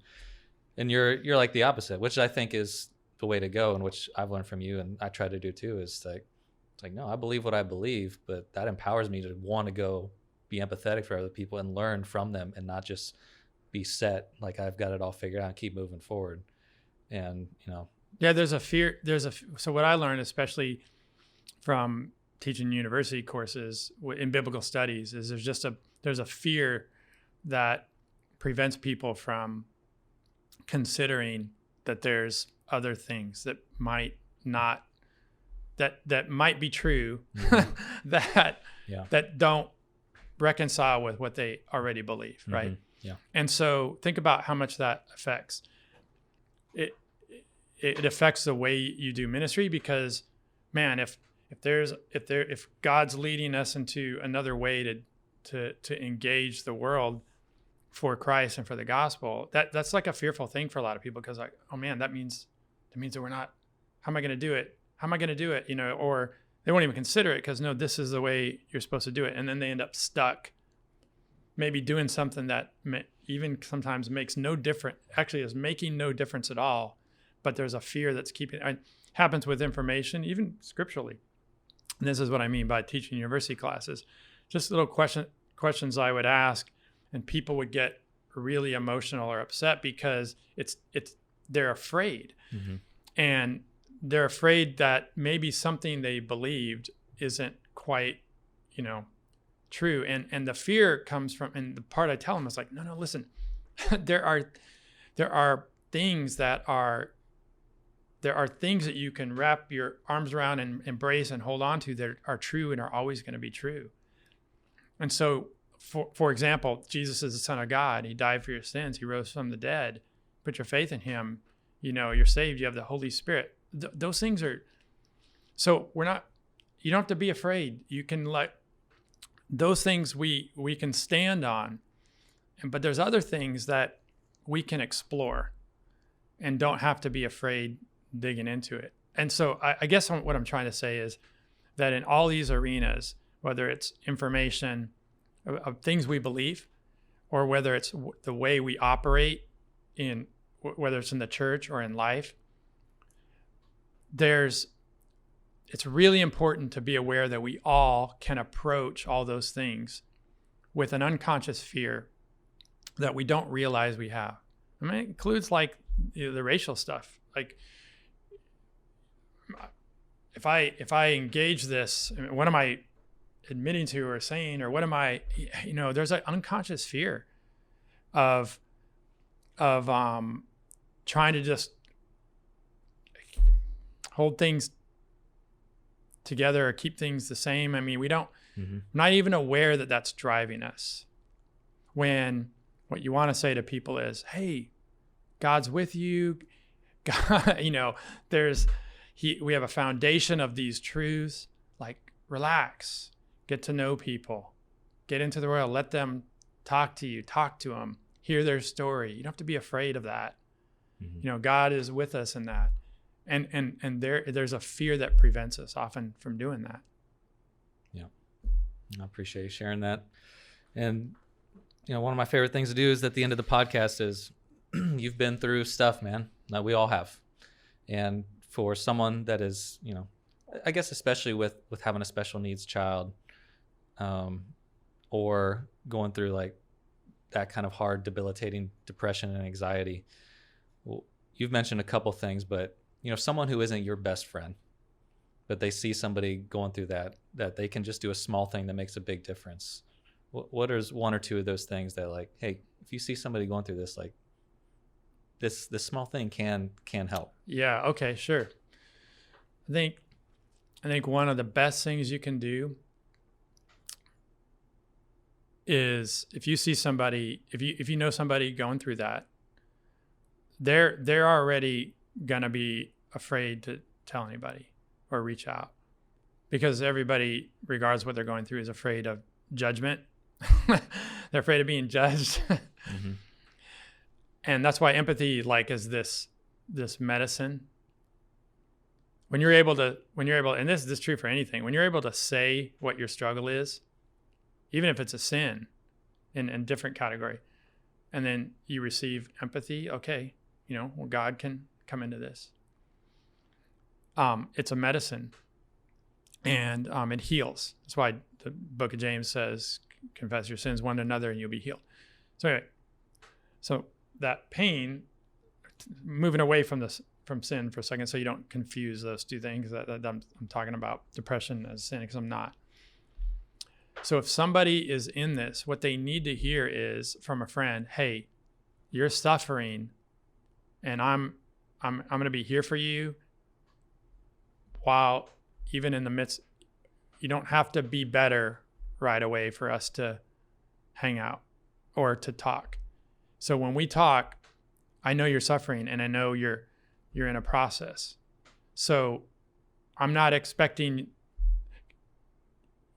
And you're like the opposite, which I think is the way to go, and which I've learned from you and I try to do too, is like, no, I believe what I believe, but that empowers me to want to go be empathetic for other people and learn from them, and not just be set like I've got it all figured out and keep moving forward. And yeah, there's a fear. So what I learned, especially from teaching university courses in biblical studies, is there's a fear that prevents people from considering that there's other things that might not, that might be true, that don't reconcile with what they already believe, right? Yeah. And so think about how much that affects it. It affects the way you do ministry, because, man, if God's leading us into another way to engage the world for Christ and for the gospel, that's like a fearful thing for a lot of people, because like, oh man, that means that we're not. How am I going to do it? How am I going to do it? Or they won't even consider it because, no, this is the way you're supposed to do it, and then they end up stuck, maybe doing something that even sometimes makes no difference. Actually, is making no difference at all. But there's a fear that's keeping it. Happens with information, even scripturally. And this is what I mean by teaching university classes. Just little questions I would ask, and people would get really emotional or upset because they're afraid. Mm-hmm. And they're afraid that maybe something they believed isn't quite, true. And the fear comes from, and the part I tell them is like, no, listen, there are things that you can wrap your arms around and embrace and hold on to that are true and are always going to be true. And so, for example, Jesus is the Son of God. He died for your sins. He rose from the dead. Put your faith in him. You're saved. You have the Holy Spirit. Those things are, so you don't have to be afraid. You can those things we can stand on. But there's other things that we can explore and don't have to be afraid digging into it. And so I guess what I'm trying to say is that in all these arenas, whether it's information of things we believe, or whether it's the way we operate whether it's in the church or in life, it's really important to be aware that we all can approach all those things with an unconscious fear that we don't realize we have. I mean, it includes like the racial stuff. Like, if I engage this, what am I admitting to or saying, or what am I, there's an unconscious fear of trying to just hold things together or keep things the same. I mean, we don't, not even aware that that's driving us, when what you want to say to people is, hey, God's with you. God, we have a foundation of these truths. Like, relax, get to know people, get into the world, let them talk to them, hear their story. You don't have to be afraid of that. Mm-hmm. God is with us in that. And there's a fear that prevents us often from doing that. Yeah. I appreciate you sharing that. And, one of my favorite things to do is at the end of the podcast is you've been through stuff, man, that we all have. And for someone that is, I guess especially with having a special needs child, or going through like that kind of hard, debilitating depression and anxiety. Well, you've mentioned a couple things, but someone who isn't your best friend, but they see somebody going through that they can just do a small thing that makes a big difference. What is one or two of those things that, like, hey, if you see somebody going through this, like this small thing can help? Yeah. Okay. Sure. I think one of the best things you can do is if you see somebody, if you know somebody going through that, they're already gonna be afraid to tell anybody or reach out, because everybody, regardless of what they're going through, is afraid of judgment. They're afraid of being judged. Mm-hmm. And that's why empathy, like, is this medicine. When you're able, and this is true for anything, when you're able to say what your struggle is, even if it's a sin in different category, and then you receive empathy, okay, well, God can come into this. It's a medicine, and it heals. That's why the book of James says, confess your sins one to another and you'll be healed. So anyway, so that pain, moving away from sin for a second, so you don't confuse those two things that I'm talking about depression as sin, because I'm not. So if somebody is in this, what they need to hear is from a friend, hey, you're suffering, and I'm going to be here for you. While even in the midst, you don't have to be better right away for us to hang out or to talk. So when we talk, I know you're suffering, and I know you're in a process. So I'm not expecting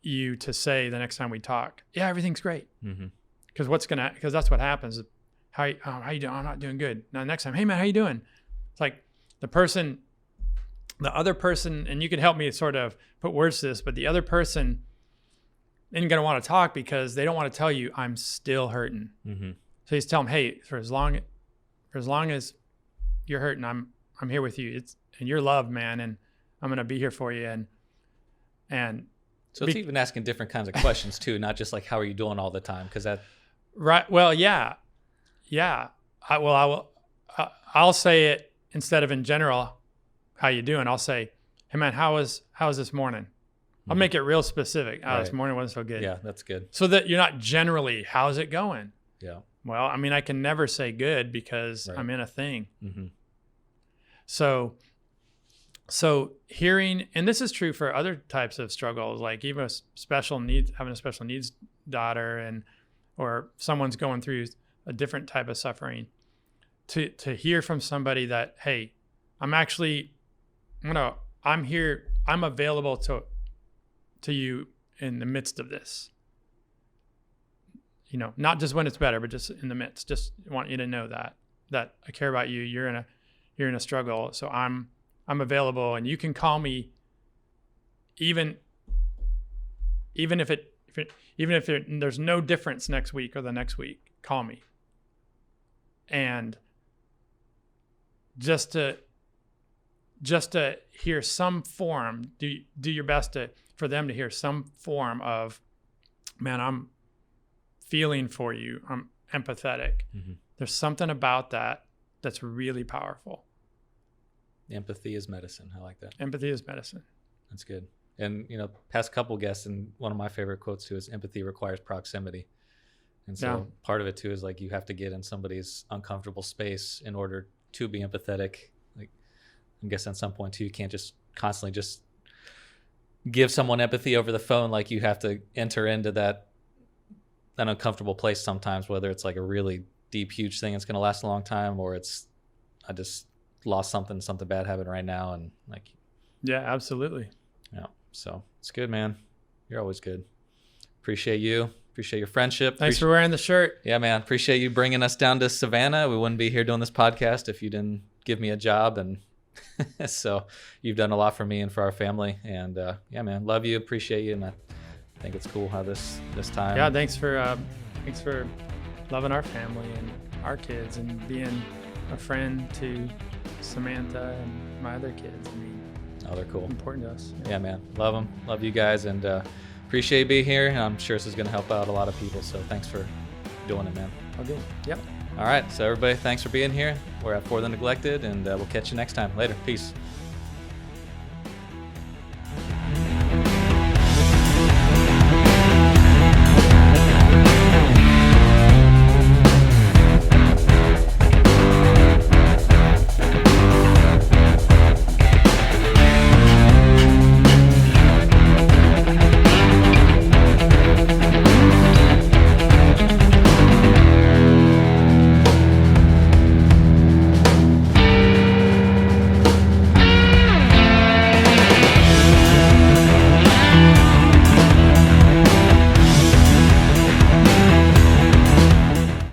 you to say the next time we talk, yeah, everything's great. Mm-hmm. Because that's what happens. How you doing? I'm not doing good. Now next time, hey man, how you doing? It's like the other person, and you can help me sort of put words to this, but the other person isn't going to want to talk because they don't want to tell you, I'm still hurting. Mm-hmm. So you just tell them, hey, for as long as you're hurting, I'm here with you. And you're loved, man, and I'm going to be here for you. And so it's even asking different kinds of questions too, not just like, how are you doing all the time? Because that. Right. Well, yeah. I'll say it instead of in general, how you doing? I'll say, hey man, how was this morning? I'll make it real specific. Oh, right. This morning wasn't so good. Yeah, that's good. So that you're not generally, how's it going? Yeah. Well, I mean, I can never say good because right. I'm in a thing. Mm-hmm. So hearing, and this is true for other types of struggles, like even having a special needs daughter, or someone's going through a different type of suffering, to hear from somebody that, hey, I'm here, I'm available to you in the midst of this. Not just when it's better, but just in the midst. Just want you to know that I care about you. You're in a struggle, so I'm available, and you can call me even if there's no difference next week or the next week. Call me. And just to hear some form, do your best for them to hear some form of, man, I'm feeling for you. I'm empathetic. Mm-hmm. There's something about that that's really powerful. Empathy is medicine. I like that. Empathy is medicine. That's good. And, past couple guests, and one of my favorite quotes too is, empathy requires proximity. And so part of it too is like, you have to get in somebody's uncomfortable space in order to be empathetic. Like, I guess at some point too, you can't just constantly just give someone empathy over the phone. Like, you have to enter into that uncomfortable place sometimes, whether it's like a really deep, huge thing that's going to last a long time, or it's, I just lost something bad happened right now. And like, yeah, absolutely. Yeah. So it's good, man. You're always good. Appreciate you. Appreciate your friendship. Thanks for wearing the shirt. Yeah, man. Appreciate you bringing us down to Savannah. We wouldn't be here doing this podcast if you didn't give me a job. And so you've done a lot for me and for our family. And yeah, man, love you. Appreciate you. And I think it's cool how this time. Yeah. Thanks for loving our family and our kids, and being a friend to Samantha and my other kids. I mean, oh, they're cool. Important to us. Yeah, man. Love them. Love you guys. And appreciate you being here. I'm sure this is going to help out a lot of people. So thanks for doing it, man. All good. Yep. All right. So everybody, thanks for being here. We're at For the Neglected, and we'll catch you next time. Later. Peace.